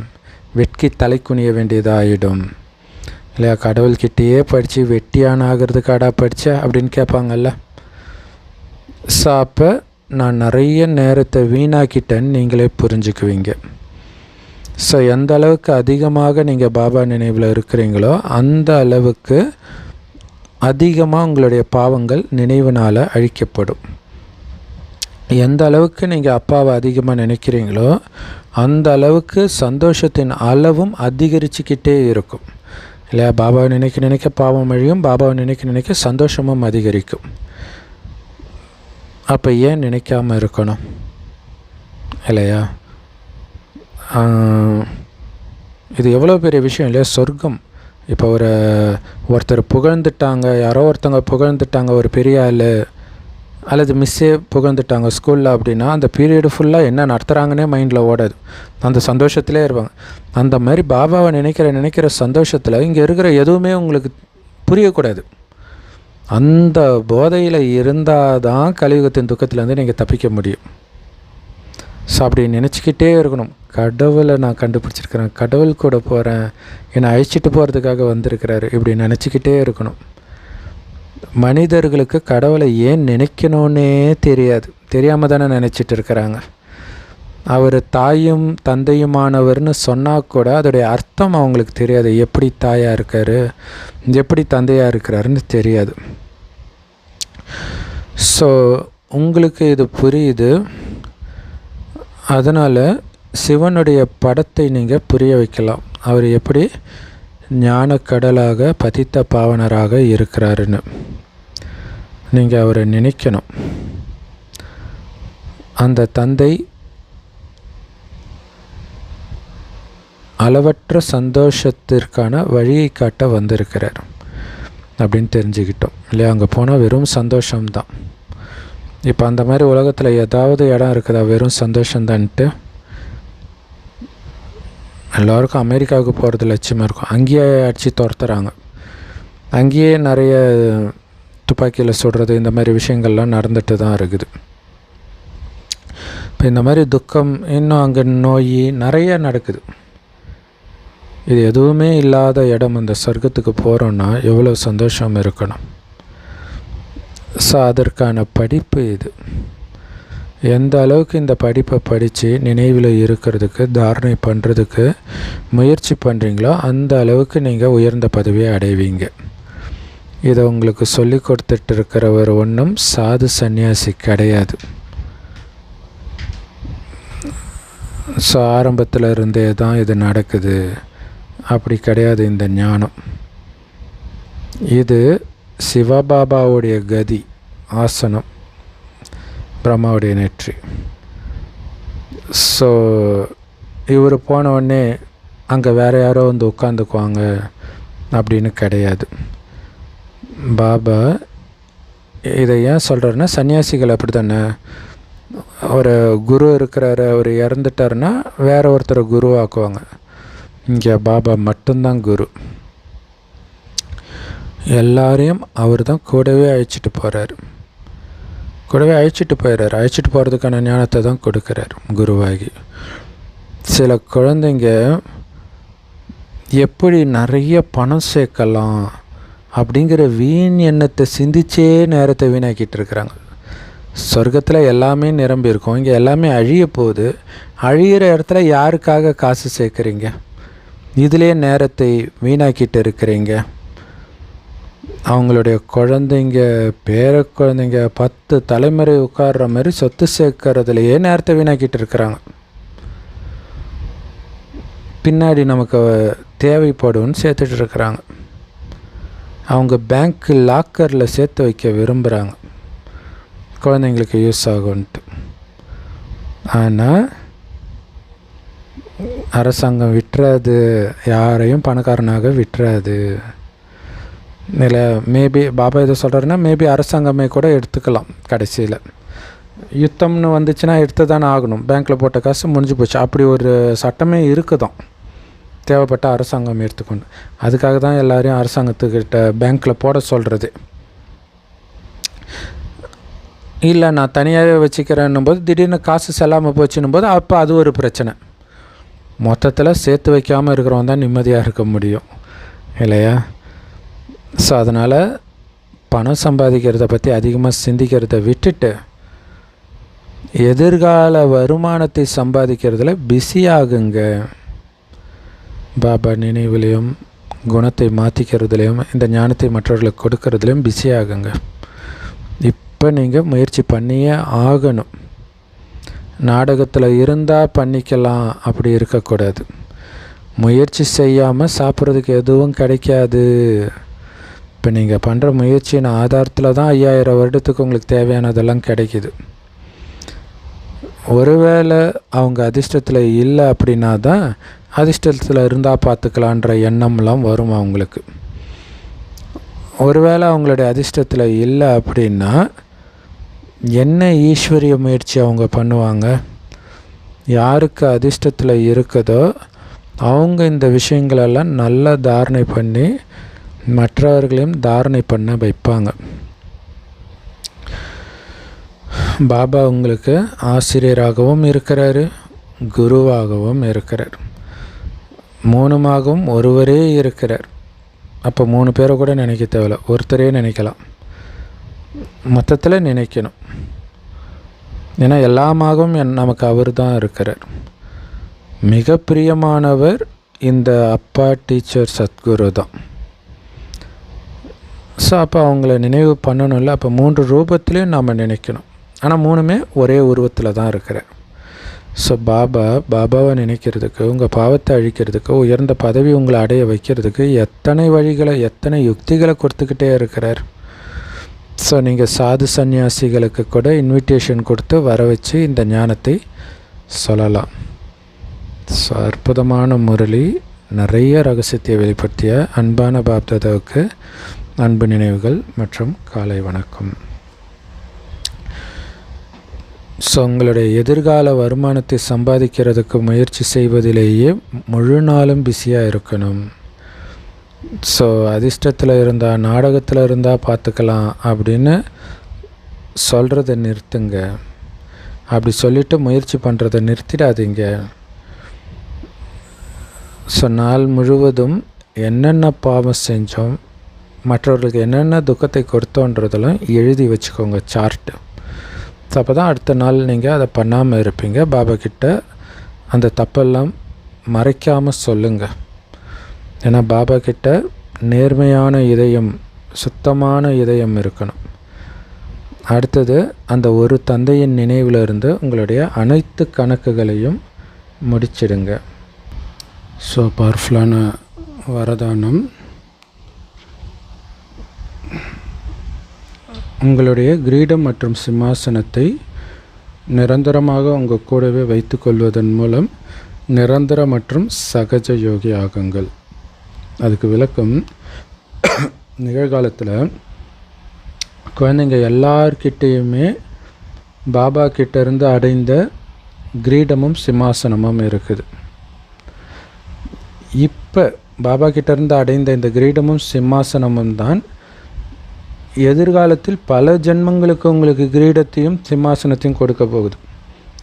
வெட்கி தலை குனிய வேண்டியதாகிடும் இல்லையா? கடவுள்கிட்டேயே படித்து வெட்டியான ஆகிறதுக்காடா படித்த அப்படின்னு கேட்பாங்கல்ல. ஸோ அப்போ நான் நிறைய நேரத்தை வீணாக்கிட்டேன்னு நீங்களே புரிஞ்சுக்குவீங்க. ஸோ எந்த அளவுக்கு அதிகமாக நீங்கள் பாபா நினைவில் இருக்கிறீங்களோ அந்த அளவுக்கு அதிகமாக உங்களுடைய பாவங்கள் நினைவினால் அழிக்கப்படும். எந்த அளவுக்கு நீங்கள் அப்பாவை அதிகமாக நினைக்கிறீங்களோ அந்த அளவுக்கு சந்தோஷத்தின் அளவும் அதிகரிச்சுக்கிட்டே இருக்கும் இல்லையா? பாபாவை நினைக்க நினைக்க பாவம் அழியும், பாபாவை நினைக்க நினைக்க சந்தோஷமும் அதிகரிக்கும். அப்போ ஏன் நினைக்காமல் இருக்கணும் இல்லையா? இது எவ்வளோ பெரிய விஷயம் இல்லையா? சொர்க்கம். இப்போ ஒருத்தர் புகழ்ந்துட்டாங்க, யாரோ ஒருத்தவங்க புகழ்ந்துட்டாங்க, ஒரு பெரிய ஆள் அல்லது மிஸ்ஸே புகழ்ந்துட்டாங்க ஸ்கூலில் அப்படின்னா அந்த பீரியடு ஃபுல்லாக என்ன நடத்துகிறாங்கன்னே மைண்டில் ஓடாது, அந்த சந்தோஷத்திலே இருப்பாங்க. அந்த மாதிரி பாபாவை நினைக்கிற சந்தோஷத்தில் இங்கே இருக்கிற எதுவுமே உங்களுக்கு புரியக்கூடாது. அந்த போதையில் இருந்தால் தான் கலியுகத்தின் துக்கத்திலேருந்து நீங்கள் தப்பிக்க முடியும். ஸோ அப்படி நினச்சிக்கிட்டே இருக்கணும். கடவுளை நான் கண்டுபிடிச்சிருக்கிறேன், கடவுள் கூட போகிறேன், என்னை அழைச்சிட்டு போகிறதுக்காக வந்திருக்கிறாரு, இப்படி நினச்சிக்கிட்டே இருக்கணும். மனிதர்களுக்கு கடவுளை ஏன் நினைக்கணுன்னே தெரியாமல் தானே நினச்சிட்டு இருக்கிறாங்க. அவர் தாயும் தந்தையுமானவர்னு சொன்னால் கூட அதோடைய அர்த்தம் அவங்களுக்கு தெரியாது. எப்படி தாயாக இருக்கார், எப்படி தந்தையாக இருக்கிறாருன்னு தெரியாது. ஸோ உங்களுக்கு இது புரியுது. அதனால் சிவனுடைய படத்தை நீங்கள் புரிய வைக்கலாம். அவர் எப்படி ஞானக்கடலாக பதித்த பாவனராக இருக்கிறாருன்னு நீங்கள் அவரை நினைக்கணும். அந்த தந்தை அளவற்ற சந்தோஷத்திற்கான வழியை காட்ட வந்திருக்கிறார் அப்படின்னு தெரிஞ்சுக்கிட்டோம் இல்லையா? அங்கே போனால் வெறும் சந்தோஷம்தான். இப்போ அந்த மாதிரி உலகத்தில் ஏதாவது இடம் இருக்குதா வெறும் சந்தோஷம்தான்ட்டு? எல்லோருக்கும் அமெரிக்காவுக்கு போகிறது லட்சியமாக இருக்கும். அங்கேயே அடித்து துரத்துறாங்க, அங்கேயே நிறைய துப்பாக்கியில் சுடுறது, இந்த மாதிரி விஷயங்கள்லாம் நடந்துட்டு தான் இருக்குது. இப்போ இந்த மாதிரி துக்கம், இன்னும் அங்கே நோய் நிறைய நடக்குது. இது எதுவுமே இல்லாத இடம் அந்த சொர்க்கத்துக்கு போகிறோன்னா எவ்வளோ சந்தோஷம் இருக்கணும். ஸோ அதற்கான படிப்பு இது. எந்த அளவுக்கு இந்த படிப்பை படித்து நினைவில் இருக்கிறதுக்கு, தாரணை பண்ணுறதுக்கு முயற்சி பண்ணுறீங்களோ அந்த அளவுக்கு நீங்கள் உயர்ந்த பதவியை அடைவீங்க. இதை உங்களுக்கு சொல்லி கொடுத்துட்டு இருக்கிறவர் ஒன்றும் சாது சந்நியாசி கிடையாது. ஸோ ஆரம்பத்தில் இருந்தே தான் இது நடக்குது, அப்படி கிடையாது. இந்த ஞானம் இது சிவபாபாவுடைய கதி, ஆசனம், பிரம்மாவுடைய நெற்றி. ஸோ இவர் போனவுடனே அங்கே வேறு யாரோ வந்து உட்காந்துக்குவாங்க அப்படின்னு கிடையாது. பாபா இதை ஏன் சொல்கிறாருன்னா, சன்னியாசிகள் அப்படி தானே, ஒரு குரு இருக்கிறாரு, அவர் இறந்துட்டாருன்னா வேற ஒருத்தரை குருவாக்குவாங்க. இங்கே பாபா மட்டும்தான் குரு. எல்லாரையும் அவர் தான் கூடவே அழைச்சிட்டு போகிறார், கூடவே அழைச்சிட்டு போயிடுறார். அழைச்சிட்டு போகிறதுக்கான ஞானத்தை தான் கொடுக்குறார் குருவாகி. சில குழந்தைங்க எப்படி நிறைய பணம் சேர்க்கலாம் அப்படிங்கிற வீண் எண்ணத்தை சிந்திச்சே நேரத்தை வீணாக்கிட்டு இருக்கிறாங்க. சொர்க்கத்தில் எல்லாமே நிரம்பி இருக்கும், இங்கே எல்லாமே அழிய போகுது. அழியிற இடத்துல யாருக்காக காசு சேர்க்குறீங்க? இதிலே நேரத்தை வீணாக்கிட்டு இருக்கிறீங்க. அவங்களுடைய குழந்தைங்க, பேர குழந்தைங்க 10 தலைமுறை உட்கார்ற மாதிரி சொத்து சேர்க்கறதுலையே நேரத்தை வீணாக்கிட்டு இருக்கிறாங்க. பின்னாடி நமக்கு தேவைப்படும்னு சேர்த்துட்டு இருக்கிறாங்க. அவங்க பேங்க்கு லாக்கரில் சேர்த்து வைக்க விரும்புகிறாங்க, குழந்தைங்களுக்கு யூஸ் ஆகும்ன்ட்டு. ஆனால் அரசாங்கம் விட்டுறாது, யாரையும் பணக்காரனாக விட்டுறாது. இல்லை மேபி பாபா எதை சொல்கிறாருன்னா, மேபி அரசாங்கமே கூட எடுத்துக்கலாம். கடைசியில் யுத்தம்னு வந்துச்சுன்னா எடுத்து தானே ஆகணும், பேங்க்கில் போட்ட காசு முடிஞ்சு போச்சு. அப்படி ஒரு சட்டமே இருக்குதான், தேவைப்பட்ட அரசாங்கம் எடுத்துக்கொண்டு. அதுக்காக தான் எல்லோரையும் அரசாங்கத்துக்கிட்ட பேங்க்கில் போட சொல்கிறது. இல்லை நான் தனியாகவே வச்சுக்கிறேன்னும் போது திடீர்னு காசு செல்லாமல் போச்சுன்னும் போது அப்போ அது ஒரு பிரச்சனை. மொத்தத்தில் சேர்த்து வைக்காமல் இருக்கிறவன் தான் நிம்மதியாக இருக்க முடியும் இல்லையா? ஸோ அதனால் பணம் சம்பாதிக்கிறத பற்றி அதிகமாக சிந்திக்கிறத விட்டுட்டு எதிர்கால வருமானத்தை சம்பாதிக்கிறதுல பிஸியாகுங்க. பாபா நினைவுலையும் குணத்தை மாற்றிக்கிறதுலையும் இந்த ஞானத்தை மற்றவர்களுக்கு கொடுக்கறதுலையும் பிஸியாகுங்க. இப்போ நீங்கள் முயற்சி பண்ணியே ஆகணும். நாடகத்தில் இருந்தால் பண்ணிக்கலாம் அப்படி இருக்கக்கூடாது. முயற்சி செய்யாமல் சாப்பிட்றதுக்கு எதுவும் கிடைக்காது. இப்போ நீங்கள் பண்ணுற முயற்சியின் ஆதாரத்தில் தான் 5000 வருடத்துக்கு உங்களுக்கு தேவையானதெல்லாம் கிடைக்கிது. ஒருவேளை அவங்க அதிர்ஷ்டத்தில் இல்லை அப்படின்னா தான் அதிர்ஷ்டத்தில் இருந்தால் பார்த்துக்கலான்ற எண்ணம்லாம் வரும் அவங்களுக்கு. ஒருவேளை அவங்களுடைய அதிர்ஷ்டத்தில் இல்லை அப்படின்னா என்ன ஈஸ்வரிய முயற்சி அவங்க பண்ணுவாங்க? யாருக்கு அதிர்ஷ்டத்தில் இருக்குதோ அவங்க இந்த விஷயங்களெல்லாம் நல்லா தாரணை பண்ணி மற்றவர்களையும் தாரணை பண்ண வைப்பாங்க. பாபா உங்களுக்கு ஆசிரியராகவும் இருக்கிறாரு, குருவாகவும் இருக்கிறார், மூணுமாகவும் ஒருவரே இருக்கிறார். அப்போ 3 பேரை கூட நினைக்க தேவையில்ல, ஒருத்தரே நினைக்கலாம். மொத்தத்தில் நினைக்கணும். ஏன்னா எல்லாமாகவும் நமக்கு அவர் தான் இருக்கிறார். மிக பிரியமானவர் இந்த அப்பா டீச்சர் சத்குரு தான். ஸோ அப்போ அவங்கள நினைவு பண்ணணும்ல. அப்போ 3 ரூபத்துலேயும் நாம் நினைக்கணும். ஆனால் 3மே ஒரே உருவத்தில் தான் இருக்கிறார். ஸோ பாபாவை நினைக்கிறதுக்கு, உங்கள் பாவத்தை அழிக்கிறதுக்கு, உயர்ந்த பதவி உங்களை அடைய வைக்கிறதுக்கு எத்தனை வழிகளை, எத்தனை யுக்திகளை கொடுத்துக்கிட்டே இருக்கிறார். ஸோ நீங்கள் சாது சந்நியாசிகளுக்கு கூட இன்விடேஷன் கொடுத்து வர வச்சு இந்த ஞானத்தை சொல்லலாம். ஸோ அற்புதமான முரளி, நிறைய ரகசியத்தை வெளிப்படுத்திய அன்பான பாப்தாதாவுக்கு அன்பு நினைவுகள் மற்றும் காலை வணக்கம். ஸோ உங்களுடைய எதிர்கால வருமானத்தை சம்பாதிக்கிறதுக்கு முயற்சி செய்வதிலேயே முழு நாளும் பிஸியாக இருக்கணும். ஸோ அதிர்ஷ்டத்தில் இருந்தால், நாடகத்தில் இருந்தால் பார்த்துக்கலாம் அப்படின்னு சொல்கிறத நிறுத்துங்க. அப்படி சொல்லிவிட்டு முயற்சி பண்ணுறதை நிறுத்திடாதீங்க. ஸோ நாள் முழுவதும் என்னென்ன பாவம் செஞ்சோம், மற்றவர்களுக்கு என்னென்ன துக்கத்தை கொடுத்தோன்றதெல்லாம் எழுதி வச்சுக்கோங்க, சார்ட்டு. ஸோ அப்போ தான் அடுத்த நாள் நீங்கள் அதை பண்ணாமல் இருப்பீங்க. பாபா கிட்ட அந்த தப்பெல்லாம் மறைக்காமல் சொல்லுங்கள். ஏன்னா பாபா கிட்ட நேர்மையான இதயம், சுத்தமான இதயம் இருக்கணும். அடுத்தது, அந்த ஒரு தந்தையின் நினைவிலிருந்து உங்களுடைய அனைத்து கணக்குகளையும் முடிச்சிடுங்க. ஸோ பவர்ஃபுல்லான வரதானம். உங்களுடைய கிரீடம் மற்றும் சிம்மாசனத்தை நிரந்தரமாக உங்கள் கூடவே வைத்து கொள்வதன் மூலம் நிரந்தர மற்றும் சகஜ யோகி ஆகுங்கள். அதுக்கு விளக்கம், நிகழ்காலத்தில் குழந்தைங்க எல்லார்கிட்டேயுமே பாபா கிட்டேருந்து அடைந்த கிரீடமும் சிம்மாசனமும் இருக்குது. இப்போ பாபா கிட்டேருந்து அடைந்த இந்த கிரீடமும் சிம்மாசனமும் தான் எதிர்காலத்தில் பல ஜென்மங்களுக்கு உங்களுக்கு கிரீடத்தையும் சிம்மாசனத்தையும் கொடுக்க போகுது.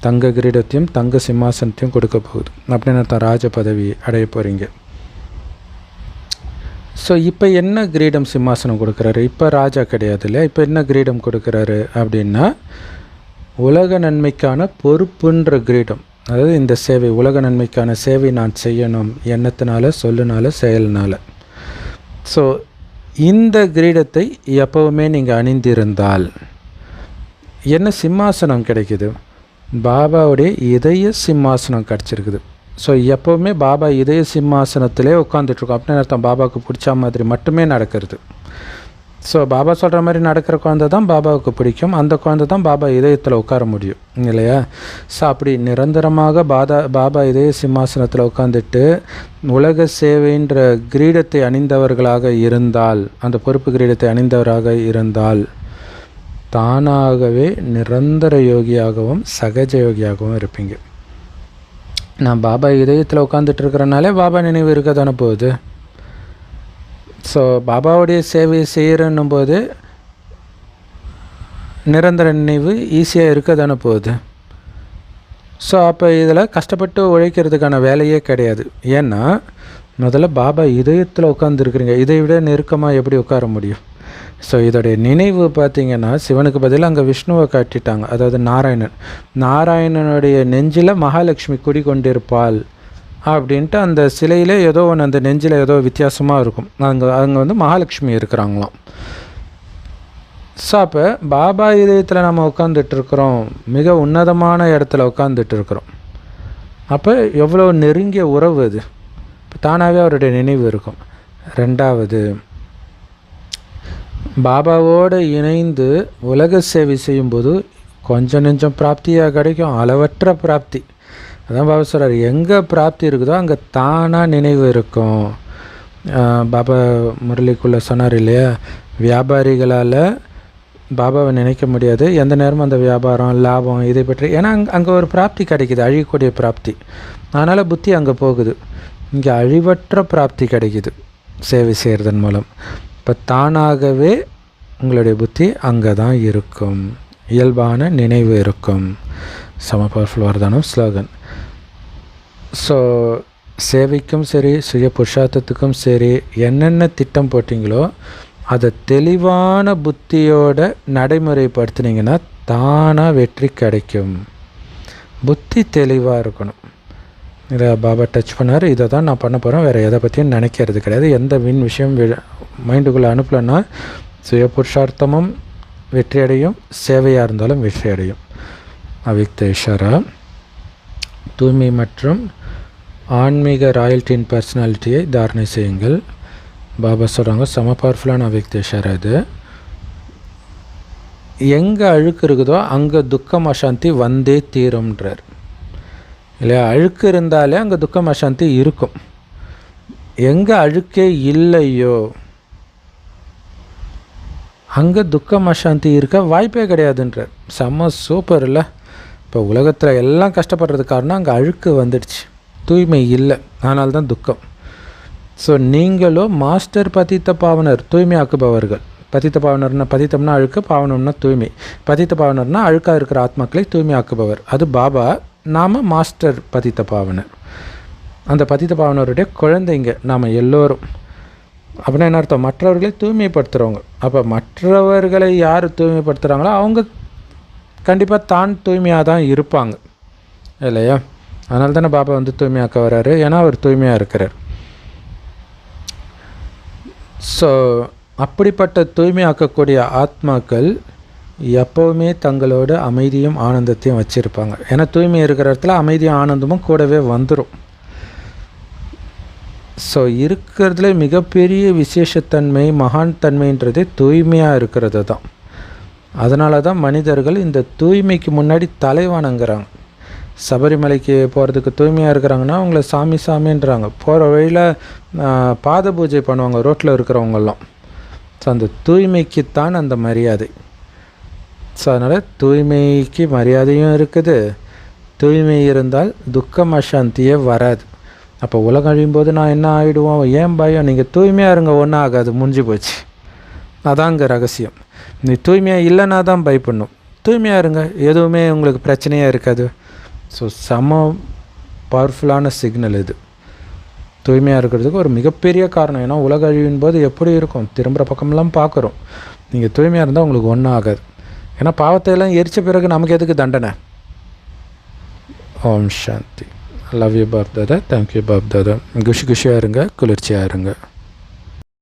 தங்க கிரீடத்தையும் தங்க சிம்மாசனத்தையும் கொடுக்க போகுது. அப்படின்னு அர்த்தம், ராஜ பதவி அடைய போகிறீங்க. ஸோ இப்போ என்ன கிரீடம் சிம்மாசனம் கொடுக்குறாரு? இப்போ ராஜா கிடையாது இல்லையா? இப்போ என்ன கிரீடம் கொடுக்குறாரு அப்படின்னா, உலக நன்மைக்கான பொறுப்புன்ற கிரீடம். அதாவது இந்த சேவை, உலக நன்மைக்கான சேவை நான் செய்யணும், எண்ணத்தினால, சொல்லுனால, செயல்னால. ஸோ இந்த கிரீடத்தை எப்போவுமே நீங்கள் அணிந்திருந்தால் என்ன சிம்மாசனம் கிடைக்குது? பாபாவுடைய இதய சிம்மாசனம் கிடச்சிருக்குது. ஸோ எப்போவுமே பாபா இதய சிம்மாசனத்திலே உட்காந்துட்ருக்கோம். அப்படின்னு அர்த்தம், பாபாவுக்கு பிடிச்ச மாதிரி மட்டுமே நடக்கிறது. ஸோ பாபா சொல்கிற மாதிரி நடக்கிற குழந்தை தான் பாபாவுக்கு பிடிக்கும். அந்த குழந்தை தான் பாபா இதயத்தில் உட்கார முடியும் இல்லையா? ஸோ அப்படி நிரந்தரமாக பாபா இதய சிம்மாசனத்தில் உட்காந்துட்டு உலக சேவைன்ற கிரீடத்தை அணிந்தவர்களாக இருந்தால், அந்த பொறுப்பு கிரீடத்தை அணிந்தவராக இருந்தால், தானாகவே நிரந்தர யோகியாகவும் சகஜ யோகியாகவும் இருப்பீங்க. நான் பாபா இதயத்தில் உட்காந்துட்டு இருக்கிறனாலே பாபா நினைவு இருக்க தானே போகுது. ஸோ பாபாவுடைய சேவையை செய்கிறன்னும் போது நிரந்தர நினைவு ஈஸியாக இருக்க தானே போகுது. ஸோ அப்போ இதில் கஷ்டப்பட்டு உழைக்கிறதுக்கான வேலையே கிடையாது. ஏன்னா முதல்ல பாபா இதயத்தில் உட்காந்துருக்குறீங்க. இதை விட நெருக்கமாக எப்படி உட்கார முடியும்? ஸோ இதோடைய நினைவு பார்த்திங்கன்னா, சிவனுக்கு பதிலாக அங்கே விஷ்ணுவை காட்டிட்டாங்க. அதாவது நாராயணனுடைய நெஞ்சில் மகாலட்சுமி குடிக்கொண்டிருப்பாள் அப்படின்ட்டு அந்த சிலையில் ஏதோ ஒன்று, அந்த நெஞ்சில் ஏதோ வித்தியாசமாக இருக்கும். அங்கே வந்து மகாலட்சுமி இருக்கிறாங்களாம். ஸோ அப்போ பாபா இதயத்தில் நம்ம உட்காந்துட்ருக்குறோம், மிக உன்னதமான இடத்துல உட்காந்துட்ருக்குறோம். அப்போ எவ்வளோ நெருங்கிய உறவு அது. தானாகவே அவருடைய நினைவு இருக்கும். ரெண்டாவது, பாபாவோடு இணைந்து உலக சேவை செய்யும்போது கொஞ்சம் நெஞ்சம் பிராப்தியாக கிடைக்கும், அளவற்ற பிராப்தி. அதான் பாபா சொல்கிறார், எங்கே பிராப்தி இருக்குதோ அங்கே தானாக நினைவு இருக்கும். பாபா முரளிக்குள்ளே சொன்னார் இல்லையா, வியாபாரிகளால் பாபாவை நினைக்க முடியாது. எந்த நேரமும் அந்த வியாபாரம், லாபம் இதை பற்றி, ஏன்னா அங்கே ஒரு பிராப்தி கிடைக்கிது, அழியக்கூடிய பிராப்தி. அதனால் புத்தி அங்கே போகுது. இங்கே அழிவற்ற பிராப்தி கிடைக்கிது சேவை செய்கிறதன் மூலம். இப்போ தானாகவே உங்களுடைய புத்தி அங்கே தான் இருக்கும், இயல்பான நினைவு இருக்கும். செம பவர்ஃபுல் வரதானம் ஸ்லோகன். ஸோ சேவைக்கும் சரி, சுய புருஷார்த்தத்துக்கும் சரி, என்னென்ன திட்டம் போட்டிங்களோ அதை தெளிவான புத்தியோட நடைமுறைப்படுத்தினீங்கன்னா தானாக வெற்றி கிடைக்கும். புத்தி தெளிவாக இருக்கணும். இதை பாபா டச் பண்ணார். இதை தான் நான் பண்ண போகிறேன், வேறு எதை பற்றியும் நினைக்கிறது கிடையாது. எந்த விஷயம் மைண்டுக்குள்ளே அனுப்பலைன்னா சுய புருஷார்த்தமும் வெற்றியடையும், சேவையாக இருந்தாலும் வெற்றியடையும். அவ்யக்த இஷாரா. தூய்மை மற்றும் ஆன்மீக ராயல்ட்டியின் பர்சனாலிட்டியை தாரணை செய்யுங்கள். பாபா சொல்கிறாங்க, செம பவர்ஃபுல்லான அவ்யக்த இஷாரா இது. எங்கே அழுக்கு இருக்குதோ அங்கே துக்கம் அசாந்தி வந்தே தீரும்ன்றார் இல்லையா. அழுக்கு இருந்தாலே அங்கே துக்கம் அசாந்தி இருக்கும். எங்கே அழுக்கே இல்லையோ அங்கே துக்கம் அசாந்தி இருக்க வாய்ப்பே கிடையாதுன்றார். செம்ம சூப்பர் இல்லை. இப்போ உலகத்தில் எல்லாம் கஷ்டப்படுறதுக்கு காரணம் அங்கே அழுக்கு வந்துடுச்சு, தூய்மை இல்லை, அதனால தான் துக்கம். ஸோ நீங்களும் மாஸ்டர் பதித்த பாவனர், தூய்மை ஆக்குபவர்கள். பதித்த பாவனர்னா, பதித்தம்னா அழுக்கு, பாவனம்னா தூய்மை. பதித்த பாவனர்னா அழுக்காக இருக்கிற ஆத்மாக்களை தூய்மை ஆக்குபவர், அது பாபா. நாம் மாஸ்டர் பதித்த பாவனர், அந்த பதித்த பாவனருடைய குழந்தைங்க நாம் எல்லோரும். அப்படின்னா என்ன அர்த்தம்? மற்றவர்களை தூய்மைப்படுத்துகிறவங்க. அப்போ மற்றவர்களை யார் தூய்மைப்படுத்துகிறாங்களோ அவங்க கண்டிப்பாக தான் தூய்மையாக தான் இருப்பாங்க இல்லையா. அதனால தானே பாபா வந்து தூய்மையாக்க வர்றாரு, ஏன்னா அவர் தூய்மையாக இருக்கிறார். ஸோ அப்படிப்பட்ட தூய்மையாக்கக்கூடிய ஆத்மாக்கள் எப்போவுமே தங்களோட அமைதியும் ஆனந்தத்தையும் வச்சுருப்பாங்க. ஏன்னா தூய்மை இருக்கிற இடத்துல அமைதியும் ஆனந்தமும் கூடவே வந்துடும். ஸோ இருக்கிறதுல மிகப்பெரிய விசேஷத்தன்மை, மகான் தன்மைன்றதே தூய்மையாக இருக்கிறது தான். அதனால தான் மனிதர்கள் இந்த தூய்மைக்கு முன்னாடி தலைவணங்குறாங்க. சபரிமலைக்கு போகிறதுக்கு தூய்மையாக இருக்கிறாங்கன்னா அவங்கள சாமி சாமின்றாங்க. போகிற வழியில் பாத பூஜை பண்ணுவாங்க ரோட்டில் இருக்கிறவங்கெல்லாம். ஸோ அந்த தூய்மைக்குத்தான் அந்த மரியாதை. ஸோ அதனால் தூய்மைக்கு மரியாதையும் இருக்குது. தூய்மை இருந்தால் துக்கம் அசாந்தியே வராது. அப்போ உலகம் அழியும் போது நான் என்ன ஆகிடுவோம், ஏன் பயம்? நீங்கள் தூய்மையாக இருங்க, ஒன்றும் ஆகாது, முடிஞ்சு போச்சு. அதாங்க ரகசியம். நீ தூய்மையாக இல்லைன்னா தான் பயப்படணும். தூய்மையாக இருங்க, எதுவுமே உங்களுக்கு பிரச்சனையாக இருக்காது. ஸோ செம பவர்ஃபுல்லான சிக்னல் இது. தூய்மையாக இருக்கிறதுக்கு ஒரு மிகப்பெரிய காரணம். ஏன்னா உலக அழிவின் போது எப்படி இருக்கும், திரும்புகிற பக்கமெல்லாம் பார்க்குறோம். நீங்கள் தூய்மையாக இருந்தால் உங்களுக்கு ஒன்றும் ஆகாது. ஏன்னா பாவத்தையெல்லாம் எரித்த பிறகு நமக்கு எதுக்கு தண்டனை? Om Shanti. Love you Bap Dada. Thank you Bap Dada. குஷியாக இருங்க, குளிர்ச்சியாக இருங்க.